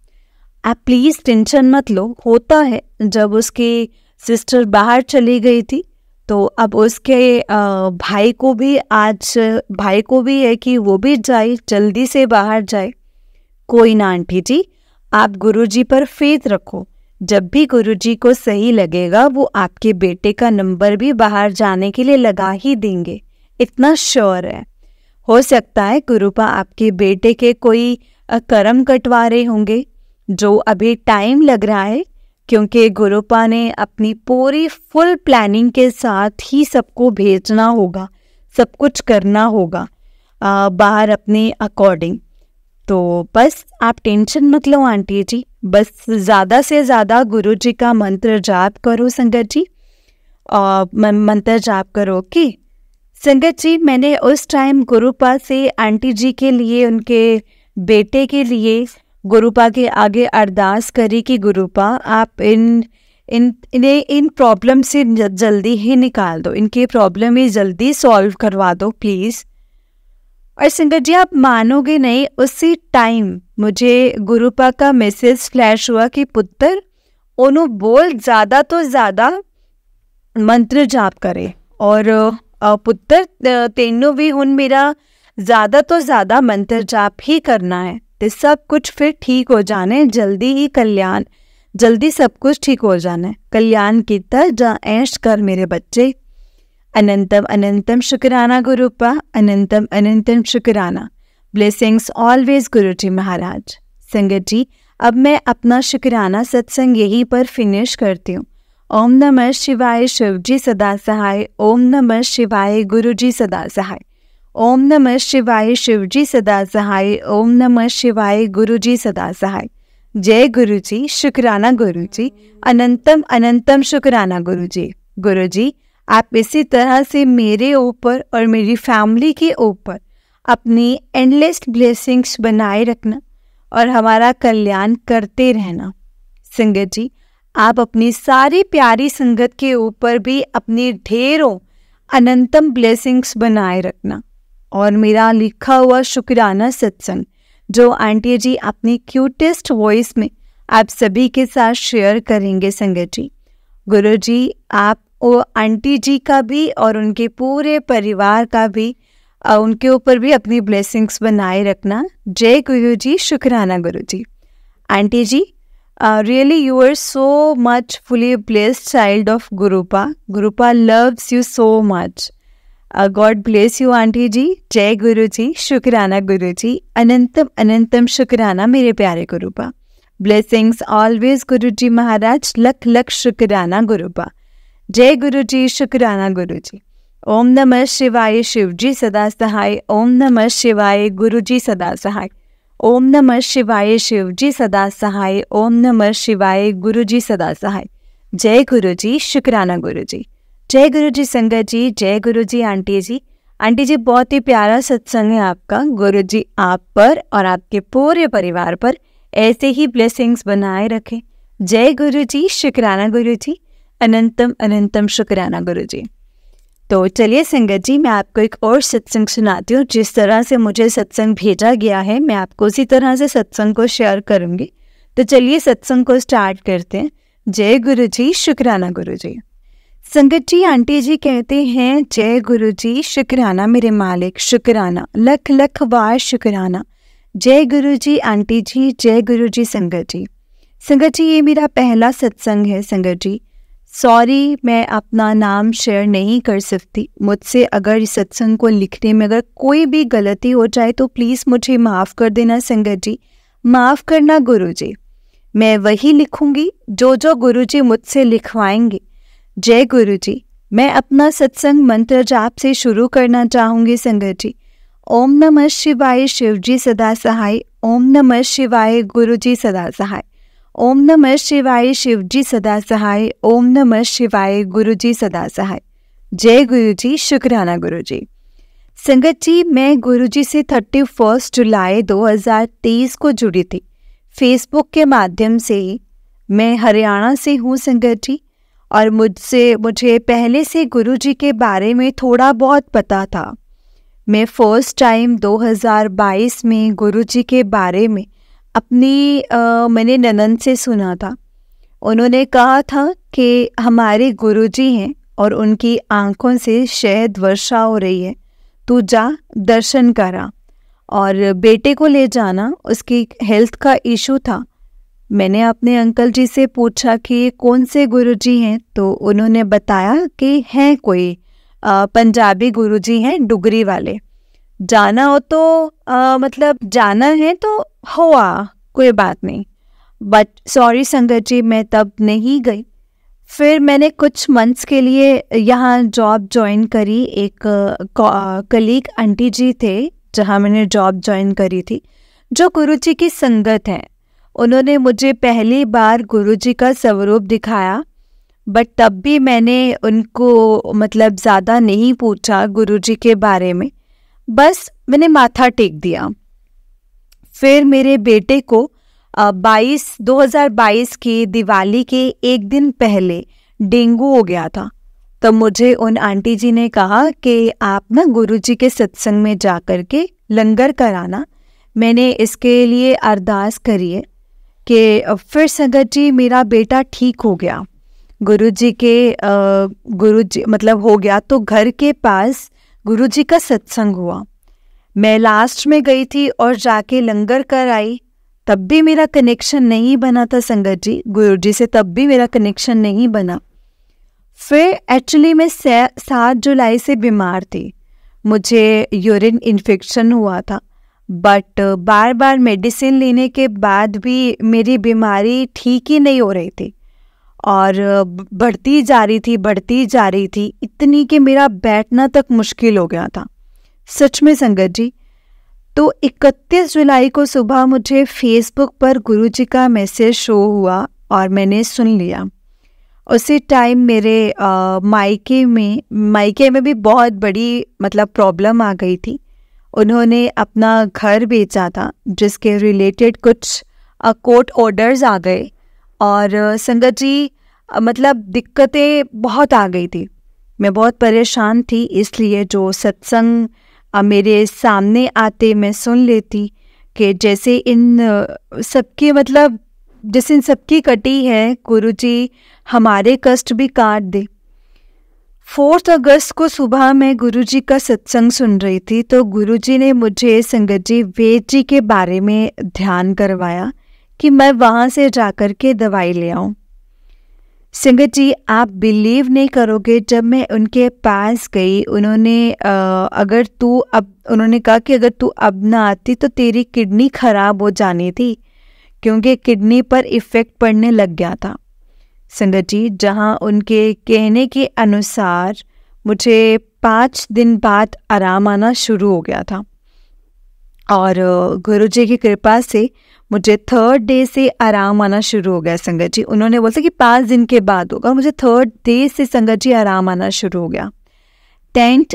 आप प्लीज़ टेंशन मत लो, होता है जब उसकी सिस्टर बाहर चली गई थी तो अब उसके भाई को भी है कि वो भी जाए, जल्दी से बाहर जाए। कोई ना आंटी जी, आप गुरुजी पर फेथ रखो, जब भी गुरुजी को सही लगेगा वो आपके बेटे का नंबर भी बाहर जाने के लिए लगा ही देंगे, इतना श्योर है। हो सकता है गुरुपा आपके बेटे के कोई कर्म कटवा रहे होंगे, जो अभी टाइम लग रहा है, क्योंकि गुरुपा ने अपनी पूरी फुल प्लानिंग के साथ ही सबको भेजना होगा, सब कुछ करना होगा बाहर अपने अकॉर्डिंग। तो बस आप टेंशन मत लो आंटी जी, बस ज़्यादा से ज़्यादा गुरुजी का मंत्र जाप करो संगत जी, मंत्र जाप करो। ओके संगत जी, मैंने उस टाइम गुरुपा से आंटी जी के लिए, उनके बेटे के लिए गुरुपा के आगे अरदास करी कि गुरुपा आप इन प्रॉब्लम से जल्दी ही निकाल दो, इनके प्रॉब्लम ही जल्दी सॉल्व करवा दो प्लीज़। और संगत जी आप मानोगे नहीं, उसी टाइम मुझे गुरुपा का मैसेज फ्लैश हुआ कि पुत्र ओनो बोल ज़्यादा तो ज़्यादा मंत्र जाप करे, और पुत्र तेनों भी हुन मेरा ज़्यादा तो ज़्यादा मंत्र जाप ही करना है, तो सब कुछ फिर ठीक हो जाने, जल्दी सब कुछ ठीक हो जाना है। कल्याण की तरह जा ऐश कर मेरे बच्चे। अनंतम अनंतम शुक्राना गुरुपा, अनंतम अनंतम शुक्राना। ब्लेसिंग्स ऑलवेज गुरुजी महाराज। संगत जी अब मैं अपना शुक्राना सत्संग यहीं पर फिनिश करती हूँ। ओम नमः शिवाय शिवजी सदा सहाय, ओम नमः शिवाय गुरुजी सदा सहाय, ओम नमः शिवाय शिवजी सदा सहाय, ओम नमः शिवाय गुरुजी सदा सहाय। जय गुरुजी, शुक्राना गुरुजी, अनंतम अनंतम शुक्राना गुरुजी। गुरुजी आप इसी तरह से मेरे ऊपर और मेरी फैमिली के ऊपर अपनी एंडलेस ब्लेसिंग्स बनाए रखना और हमारा कल्याण करते रहना। संगत जी आप अपनी सारी प्यारी संगत के ऊपर भी अपनी ढेरों अनंतम ब्लेसिंग्स बनाए रखना। और मेरा लिखा हुआ शुक्राना सत्संग जो आंटी जी अपनी क्यूटेस्ट वॉइस में आप सभी के साथ शेयर करेंगे संगत जी, गुरु जी आप आंटी जी का भी और उनके पूरे परिवार का भी उनके ऊपर भी अपनी ब्लेसिंग्स बनाए रखना। जय गुरु जी, शुक्राना गुरु जी। Aunty ji, really you are so much fully blessed child of Gurupa. Gurupa loves you so much. God bless you aunty ji. जय गुरु जी, शुक्राना गुरु जी। अनंतम अनंतम शुक्राना मेरे प्यारे गुरुपा। ब्लेसिंग्स ऑलवेज गुरु जी महाराज, लख लख शुक्राना गुरुपा। जय गुरु जी, शुक्राना गुरु जी। ओम नमः शिवाय, शिव जी सदा सहाय। ओम नमः शिवाय, गुरु जी सदा सहाय। ओम नमः शिवाय, शिव जी सदा सहाय। ओम नमः शिवाय, गुरु जी सदा सहाय। जय गुरु जी, शुक्राना गुरु जी। जय गुरु जी संगत जी। जय गुरु जी आंटी जी। आंटी जी, बहुत ही प्यारा सत्संग है आपका। गुरु जी आप पर और आपके पूरे परिवार पर ऐसे ही ब्लेसिंग्स बनाए रखें। जय गुरु जी, शुक्राना गुरु जी। अनंतम अनंतम शुक्राना गुरु जी। तो चलिए संगत जी, मैं आपको एक और सत्संग सुनाती हूँ। जिस तरह से मुझे सत्संग भेजा गया है, मैं आपको उसी तरह से सत्संग को शेयर करूँगी। तो चलिए सत्संग को स्टार्ट करते हैं। जय गुरु जी, शुक्राना गुरु जी। संगत जी, आंटी जी कहते हैं, जय गुरु जी, शुक्राना मेरे मालिक, शुक्राना, लख लख बार शुक्राना। जय गुरु जी आंटी जी। जय गुरु जी संगत जी। संगत जी, ये मेरा पहला सत्संग है संगत जी। सॉरी, मैं अपना नाम शेयर नहीं कर सकती। मुझसे अगर इस सत्संग को लिखने में अगर कोई भी गलती हो जाए तो प्लीज़ मुझे माफ़ कर देना संगत जी, माफ़ करना गुरु जी। मैं वही लिखूंगी जो गुरु जी मुझसे लिखवाएंगे। जय गुरु जी। मैं अपना सत्संग मंत्र जाप से शुरू करना चाहूँगी संगत जी। ओम नमः शिवाय, शिव जी सदा सहाय। ओम नमः शिवाय, गुरु जी सदा सहाय। ओम नमः शिवाय, शिव जी सदा सहाय। ओम नमः शिवाय, गुरु जी सदा सहाय। जय गुरु जी, शुक्राना गुरु जी। संगत जी, मैं गुरु जी से 31 जुलाई 2023 को जुड़ी थी फेसबुक के माध्यम से ही। मैं हरियाणा से हूँ संगत जी, और मुझे पहले से गुरु जी के बारे में थोड़ा बहुत पता था। मैं फर्स्ट टाइम 2022 में गुरु जी के बारे में मैंने ननद से सुना था। उन्होंने कहा था कि हमारे गुरुजी हैं और उनकी आंखों से शहद वर्षा हो रही है, तू जा दर्शन करा और बेटे को ले जाना, उसकी हेल्थ का इशू था। मैंने अपने अंकल जी से पूछा कि कौन से गुरुजी हैं, तो उन्होंने बताया कि हैं कोई पंजाबी गुरुजी हैं, डुगरी वाले। जाना हो तो मतलब जाना है तो हुआ, कोई बात नहीं। बट सॉरी संगत जी, मैं तब नहीं गई। फिर मैंने कुछ मंथ्स के लिए यहाँ जॉब ज्वाइन करी। एक कलीग आंटी जी थे जहाँ मैंने जॉब ज्वाइन करी थी, जो गुरुजी की संगत हैं। उन्होंने मुझे पहली बार गुरुजी का स्वरूप दिखाया, बट तब भी मैंने उनको मतलब ज़्यादा नहीं पूछा गुरुजी के बारे में, बस मैंने माथा टेक दिया। फिर मेरे बेटे को 2022 की दिवाली के एक दिन पहले डेंगू हो गया था। तब मुझे उन आंटी जी ने कहा कि आप ना गुरुजी के सत्संग में जा कर के लंगर कराना। मैंने इसके लिए अरदास करी है कि फिर संगत जी मेरा बेटा ठीक हो गया। गुरुजी मतलब हो गया, तो घर के पास गुरुजी का सत्संग हुआ। मैं लास्ट में गई थी और जाके लंगर कर आई। तब भी मेरा कनेक्शन नहीं बना था संगत जी, गुरुजी से तब भी मेरा कनेक्शन नहीं बना। फिर एक्चुअली मैं 7 जुलाई से बीमार थी। मुझे यूरिन इन्फेक्शन हुआ था, बट बार बार मेडिसिन लेने के बाद भी मेरी बीमारी ठीक ही नहीं हो रही थी और बढ़ती जा रही थी, इतनी कि मेरा बैठना तक मुश्किल हो गया था सच में संगत जी। तो 31 जुलाई को सुबह मुझे फेसबुक पर गुरुजी का मैसेज शो हुआ और मैंने सुन लिया। उसी टाइम मेरे मायके में भी बहुत बड़ी मतलब प्रॉब्लम आ गई थी। उन्होंने अपना घर बेचा था, जिसके रिलेटेड कुछ कोर्ट ऑर्डर्स आ गए और संगत जी मतलब दिक्कतें बहुत आ गई थी। मैं बहुत परेशान थी, इसलिए जो सत्संग मेरे सामने आते मैं सुन लेती कि जैसे इन सबकी कटी है, गुरुजी हमारे कष्ट भी काट दे। 4 अगस्त को सुबह मैं गुरुजी का सत्संग सुन रही थी, तो गुरुजी ने मुझे संगत जी वेद जी के बारे में ध्यान करवाया कि मैं वहाँ से जाकर के दवाई ले आऊँ। संगत जी, आप बिलीव नहीं करोगे, जब मैं उनके पास गई, उन्होंने कहा कि अगर तू अब ना आती तो तेरी किडनी खराब हो जानी थी, क्योंकि किडनी पर इफ़ेक्ट पड़ने लग गया था। संगत जी, जहाँ उनके कहने के अनुसार मुझे 5 दिन बाद आराम आना शुरू हो गया था, और गुरुजी की कृपा से मुझे 3rd डे से आराम आना शुरू हो गया। संगत जी, उन्होंने बोला कि 5 दिन के बाद होगा, मुझे 3rd डे से संगत जी आराम आना शुरू हो गया। 10th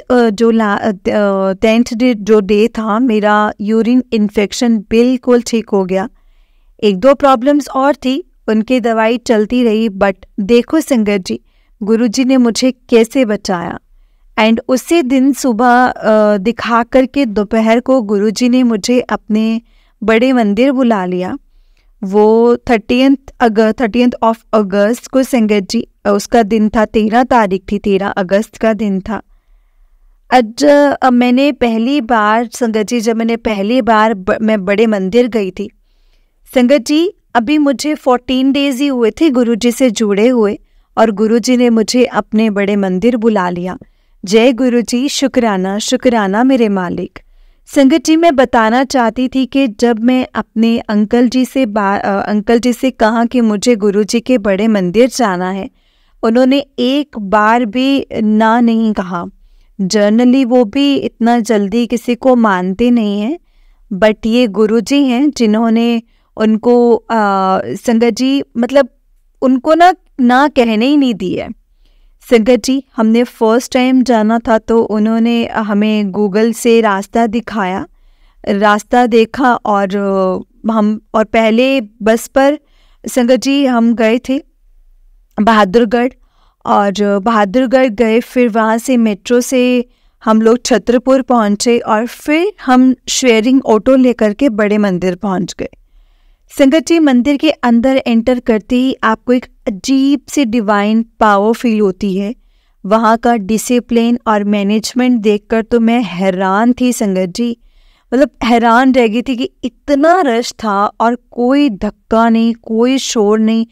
डे जो डे था, मेरा यूरिन इन्फेक्शन बिल्कुल ठीक हो गया। 1-2 प्रॉब्लम्स और थी, उनकी दवाई चलती रही, बट देखो संगत जी, गुरुजी ने मुझे कैसे बचाया। एंड उसी दिन सुबह दिखा करके दोपहर को गुरुजी ने मुझे अपने बड़े मंदिर बुला लिया। वो 30th ऑफ अगस्त को संगत जी, उसका दिन था, 13 तारीख थी, 13 अगस्त का दिन था। मैंने पहली बार संगत जी, जब मैंने पहली बार मैं बड़े मंदिर गई थी संगत जी, अभी मुझे 14 डेज ही हुए थे गुरुजी से जुड़े हुए, और गुरुजी ने मुझे अपने बड़े मंदिर बुला लिया। जय गुरुजी, शुक्राना शुक्राना मेरे मालिक। संगत जी, मैं बताना चाहती थी कि जब मैं अपने अंकल जी से कहा कि मुझे गुरुजी के बड़े मंदिर जाना है, उन्होंने एक बार भी ना नहीं कहा। जनरली वो भी इतना जल्दी किसी को मानते नहीं हैं, बट ये गुरुजी हैं जिन्होंने उनको संगत जी, मतलब उनको ना कहने ही नहीं दी है। संगत जी, हमने फर्स्ट टाइम जाना था, तो उन्होंने हमें गूगल से रास्ता दिखाया, रास्ता देखा, और पहले बस पर संगत जी हम गए थे बहादुरगढ़, और बहादुरगढ़ गए, फिर वहाँ से मेट्रो से हम लोग छतरपुर पहुँचे, और फिर हम शेयरिंग ऑटो लेकर के बड़े मंदिर पहुँच गए। संगत जी, मंदिर के अंदर एंटर करते ही आपको एक अजीब सी डिवाइन पावर फील होती है। वहाँ का डिसिप्लिन और मैनेजमेंट देखकर तो मैं हैरान थी संगत जी, मतलब हैरान रह गई थी कि इतना रश था और कोई धक्का नहीं, कोई शोर नहीं,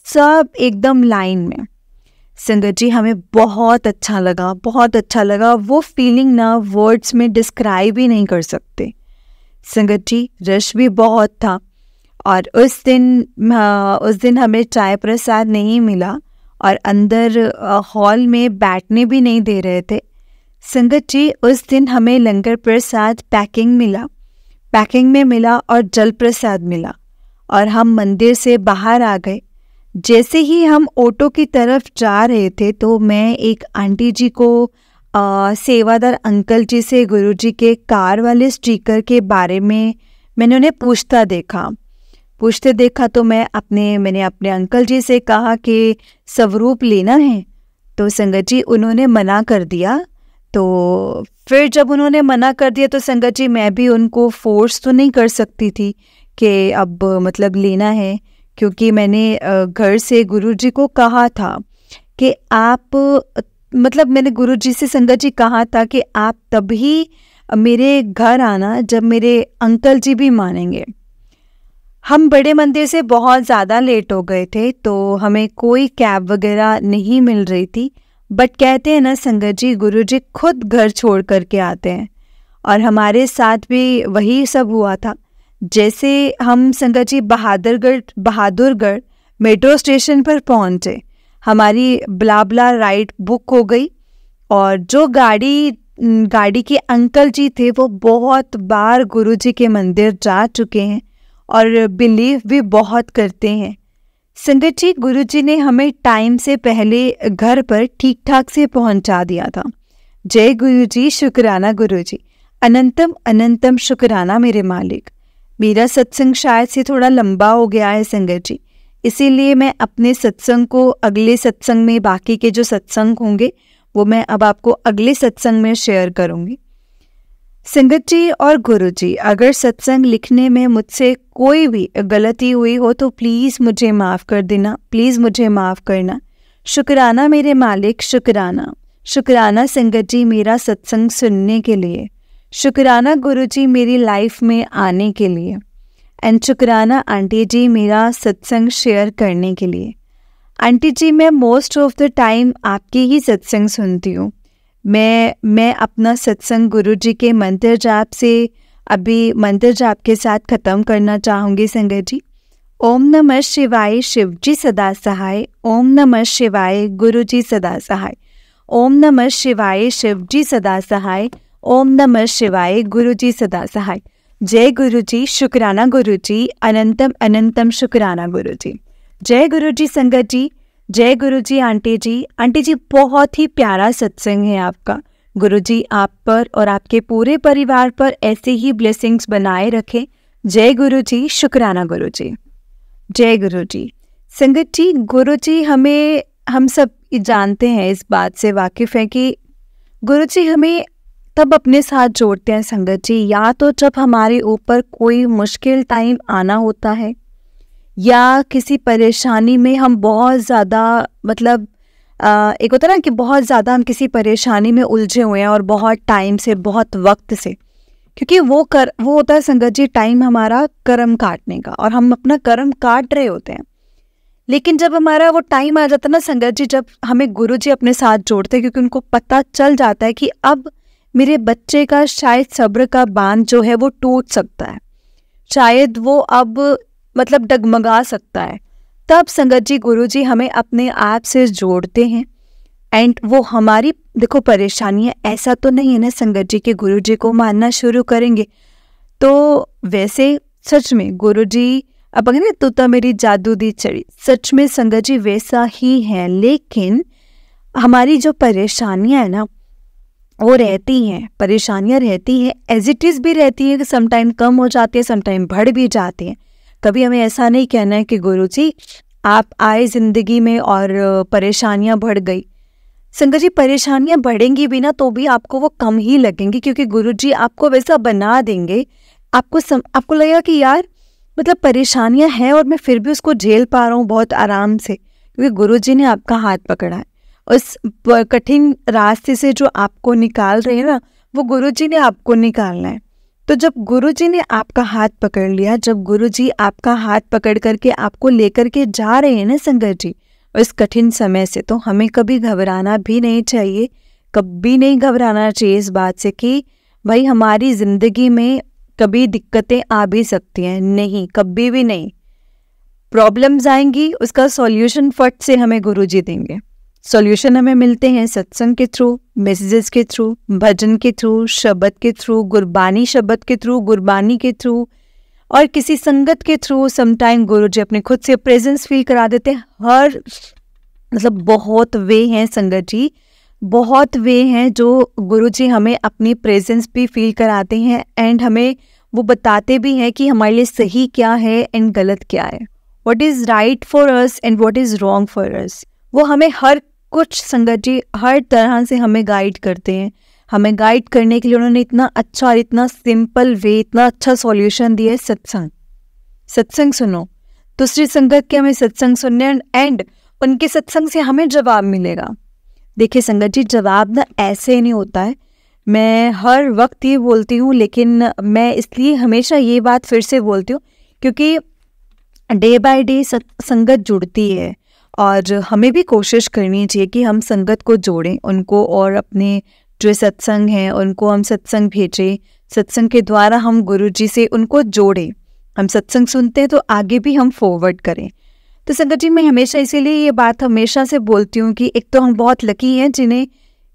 सब एकदम लाइन में। संगत जी, हमें बहुत अच्छा लगा, बहुत अच्छा लगा। वो फीलिंग ना वर्ड्स में डिस्क्राइब ही नहीं कर सकते। संगत जी, रश भी बहुत था, और उस दिन हमें चाय प्रसाद नहीं मिला, और अंदर हॉल में बैठने भी नहीं दे रहे थे। संगत जी, उस दिन हमें लंगर प्रसाद पैकिंग में मिला और जल प्रसाद मिला, और हम मंदिर से बाहर आ गए। जैसे ही हम ऑटो की तरफ जा रहे थे, तो मैं एक आंटी जी को सेवादार अंकल जी से गुरुजी के कार वाले स्टिकर के बारे में मैंने उन्हें पूछते देखा, तो मैंने अपने अंकल जी से कहा कि स्वरूप लेना है, तो संगत जी उन्होंने मना कर दिया। तो फिर जब उन्होंने मना कर दिया, तो संगत जी मैं भी उनको फोर्स तो नहीं कर सकती थी कि अब मतलब लेना है, क्योंकि मैंने घर से गुरुजी को कहा था कि मैंने गुरुजी से संगत जी कहा था कि आप तभी मेरे घर आना जब मेरे अंकल जी भी मानेंगे। हम बड़े मंदिर से बहुत ज़्यादा लेट हो गए थे, तो हमें कोई कैब वगैरह नहीं मिल रही थी, बट कहते हैं ना संगत जी, गुरुजी खुद घर छोड़ करके आते हैं, और हमारे साथ भी वही सब हुआ था। जैसे हम संगत जी बहादुरगढ़ मेट्रो स्टेशन पर पहुंचे, हमारी ब्ला राइड बुक हो गई, और जो गाड़ी के अंकल जी थे वो बहुत बार गुरुजी के मंदिर जा चुके हैं और बिलीव भी बहुत करते हैं। संगत जी, गुरुजी ने हमें टाइम से पहले घर पर ठीक ठाक से पहुंचा दिया था। जय गुरुजी, शुक्राना गुरुजी, अनंतम अनंतम शुक्राना मेरे मालिक। मेरा सत्संग शायद से थोड़ा लंबा हो गया है संगत जी, इसीलिए मैं अपने सत्संग को अगले सत्संग में, बाकी के जो सत्संग होंगे वो मैं अब आपको अगले सत्संग में शेयर करूंगी। संगत जी और गुरुजी, अगर सत्संग लिखने में मुझसे कोई भी गलती हुई हो तो प्लीज़ मुझे माफ़ कर देना, प्लीज़ मुझे माफ़ करना। शुक्राना मेरे मालिक, शुक्राना शुक्राना संगत जी मेरा सत्संग सुनने के लिए, शुक्राना गुरुजी मेरी लाइफ में आने के लिए, एंड शुक्राना आंटी जी मेरा सत्संग शेयर करने के लिए। आंटी जी मैं मोस्ट ऑफ द टाइम आपकी ही सत्संग सुनती हूँ। मैं अपना सत्संग गुरुजी के मंत्र जाप से अभी मंत्र जाप के साथ ख़त्म करना चाहूँगी संगत जी। ओम नमः शिवाय शिवजी सदा सहाय, ओम नमः शिवाय गुरुजी सदा सहाय, ओम नमः शिवाय शिवजी सदा सहाय, ओम नमः शिवाय गुरुजी सदा सहाय। जय गुरुजी, शुक्राना गुरुजी, अनंतम अनंतम शुक्राना गुरुजी। जय गुरुजी संगत जी, जय गुरुजी आंटी जी। आंटी जी बहुत ही प्यारा सत्संग है आपका। गुरुजी आप पर और आपके पूरे परिवार पर ऐसे ही ब्लेसिंग्स बनाए रखें। जय गुरुजी, शुक्राना गुरुजी। जय गुरुजी। संगत जी गुरुजी हम सब जानते हैं, इस बात से वाकिफ़ है कि गुरुजी हमें तब अपने साथ जोड़ते हैं संगत जी, या तो जब हमारे ऊपर कोई मुश्किल टाइम आना होता है या किसी परेशानी में हम बहुत ज़्यादा एक होता है ना कि बहुत ज़्यादा हम किसी परेशानी में उलझे हुए हैं और बहुत टाइम से, बहुत वक्त से, क्योंकि वो होता है संगत जी टाइम हमारा कर्म काटने का, और हम अपना कर्म काट रहे होते हैं। लेकिन जब हमारा वो टाइम आ जाता है ना संगत जी, जब हमें गुरुजी अपने साथ जोड़ते हैं, क्योंकि उनको पता चल जाता है कि अब मेरे बच्चे का शायद सब्र का बांध जो है वो टूट सकता है, शायद वो अब डगमगा सकता है, तब संगत जी गुरुजी हमें अपने आप से जोड़ते हैं। एंड वो हमारी देखो परेशानियां, ऐसा तो नहीं है ना संगत जी कि गुरुजी को मानना शुरू करेंगे तो वैसे सच में गुरुजी अब अगर तू तो मेरी जादू दी चढ़ी, सच में संगत जी वैसा ही है। लेकिन हमारी जो परेशानियां है ना वो रहती हैं, परेशानियां रहती हैं, एज इट इज़ भी रहती है कि समटाइम कम हो जाती है, समटाइम बढ़ भी जाती हैं। कभी हमें ऐसा नहीं कहना है कि गुरुजी आप आए ज़िंदगी में और परेशानियां बढ़ गई। संगत जी परेशानियां बढ़ेंगी भी ना तो भी आपको वो कम ही लगेंगी, क्योंकि गुरुजी आपको वैसा बना देंगे, आपको लगेगा कि यार परेशानियां हैं और मैं फिर भी उसको झेल पा रहा हूँ बहुत आराम से, क्योंकि गुरुजी ने आपका हाथ पकड़ा है। उस कठिन रास्ते से जो आपको निकाल रहे हैं ना, वो गुरुजी ने आपको निकालना है। तो जब गुरुजी ने आपका हाथ पकड़ लिया, जब गुरुजी आपका हाथ पकड़ करके आपको लेकर के जा रहे हैं ना संगत जी इस कठिन समय से, तो हमें कभी घबराना भी नहीं चाहिए, कभी नहीं घबराना चाहिए इस बात से कि भाई हमारी ज़िंदगी में कभी दिक्कतें आ भी सकती हैं। नहीं, कभी भी नहीं। प्रॉब्लम्स आएंगी, उसका सॉल्यूशन फट से हमें गुरुजी देंगे। सॉल्यूशन हमें मिलते हैं सत्संग के थ्रू, मैसेजेस के थ्रू, भजन के थ्रू, शब्द के थ्रू, गुरबानी शब्द के थ्रू, गुरबानी के थ्रू, और किसी संगत के थ्रू। समटाइम गुरुजी अपने खुद से प्रेजेंस फील करा देते हैं। हर बहुत वे हैं संगत जी, बहुत वे हैं जो गुरुजी हमें अपनी प्रेजेंस भी फील कराते हैं, एंड हमें वो बताते भी हैं कि हमारे लिए सही क्या है एंड गलत क्या है, what is right for us and what is wrong for us. वो हमें हर कुछ संगत जी हर तरह से हमें गाइड करते हैं। हमें गाइड करने के लिए उन्होंने इतना अच्छा और इतना सिंपल वे, इतना अच्छा सॉल्यूशन दिया है। सत्संग सुनो, दूसरी संगत के हमें सत्संग सुनने, एंड उनके सत्संग से हमें जवाब मिलेगा। देखिए संगत जी जवाब ना ऐसे नहीं होता है, मैं हर वक्त ये बोलती हूँ, लेकिन मैं इसलिए हमेशा ये बात फिर से बोलती हूँ क्योंकि डे बाय डे संगत जुड़ती है, और हमें भी कोशिश करनी चाहिए कि हम संगत को जोड़ें उनको, और अपने जो सत्संग हैं उनको हम सत्संग भेजें, सत्संग के द्वारा हम गुरुजी से उनको जोड़ें। हम सत्संग सुनते हैं तो आगे भी हम फॉरवर्ड करें। तो संगत जी मैं हमेशा इसीलिए ये बात हमेशा से बोलती हूँ कि एक तो हम बहुत लकी हैं जिन्हें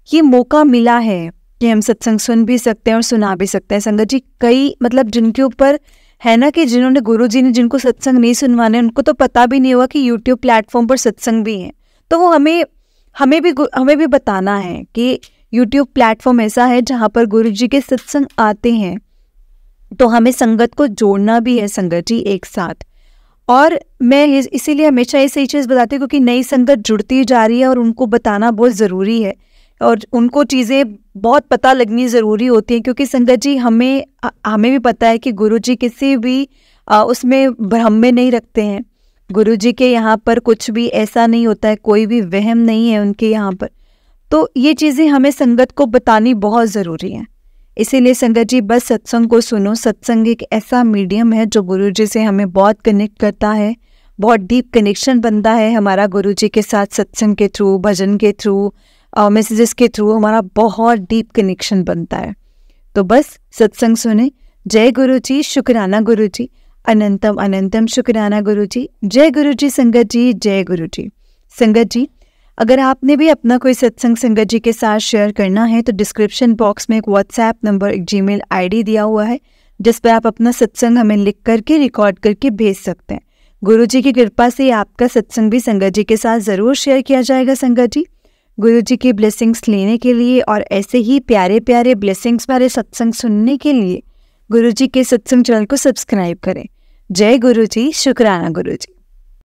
ये मौका मिला है कि हम सत्संग सुन भी सकते हैं और सुना भी सकते हैं। संगत जी कई जिनके ऊपर है ना कि जिन्होंने गुरुजी ने जिनको सत्संग नहीं सुनवाने, उनको तो पता भी नहीं हुआ कि यूट्यूब प्लेटफॉर्म पर सत्संग भी है। तो वो हमें भी बताना है कि यूट्यूब प्लेटफॉर्म ऐसा है जहाँ पर गुरुजी के सत्संग आते हैं, तो हमें संगत को जोड़ना भी है संगत जी एक साथ। और मैं इसीलिए हमेशा ये सही चीज़ बताती हूँ क्योंकि नई संगत जुड़ती जा रही है और उनको बताना बहुत ज़रूरी है, और उनको चीज़ें बहुत पता लगनी ज़रूरी होती हैं, क्योंकि संगत जी हमें भी पता है कि गुरुजी किसी भी उसमें भ्रम में नहीं रखते हैं। गुरुजी के यहाँ पर कुछ भी ऐसा नहीं होता है, कोई भी वहम नहीं है उनके यहाँ पर। तो ये चीज़ें हमें संगत को बतानी बहुत ज़रूरी है। इसीलिए संगत जी बस सत्संग को सुनो। सत्संग एक ऐसा मीडियम है जो गुरु जी से हमें बहुत कनेक्ट करता है, बहुत डीप कनेक्शन बनता है हमारा गुरु जी के साथ। सत्संग के थ्रू, भजन के थ्रू, मैसेजेस के थ्रू हमारा बहुत डीप कनेक्शन बनता है। तो बस सत्संग सुने। जय गुरु जी, शुक्राना गुरु जी, अनंतम अनंतम शुक्राना गुरु जी। जय गुरु जी संगत जी, जय गुरु जी। संगत जी, अगर आपने भी अपना कोई सत्संग संगत जी के साथ शेयर करना है तो डिस्क्रिप्शन बॉक्स में एक व्हाट्सएप नंबर, एक जीमेल आईडी दिया हुआ है, जिस पर आप अपना सत्संग हमें लिख करके रिकॉर्ड करके भेज सकते हैं। गुरु जी की कृपा से आपका सत्संग भी संगत जी के साथ ज़रूर शेयर किया जाएगा। संगत जी, गुरु जी की ब्लेसिंग्स लेने के लिए और ऐसे ही प्यारे प्यारे ब्लेसिंग्स वाले सत्संग सुनने के लिए गुरु जी के सत्संग चैनल को सब्सक्राइब करें। जय गुरु जी, शुक्राना गुरु जी।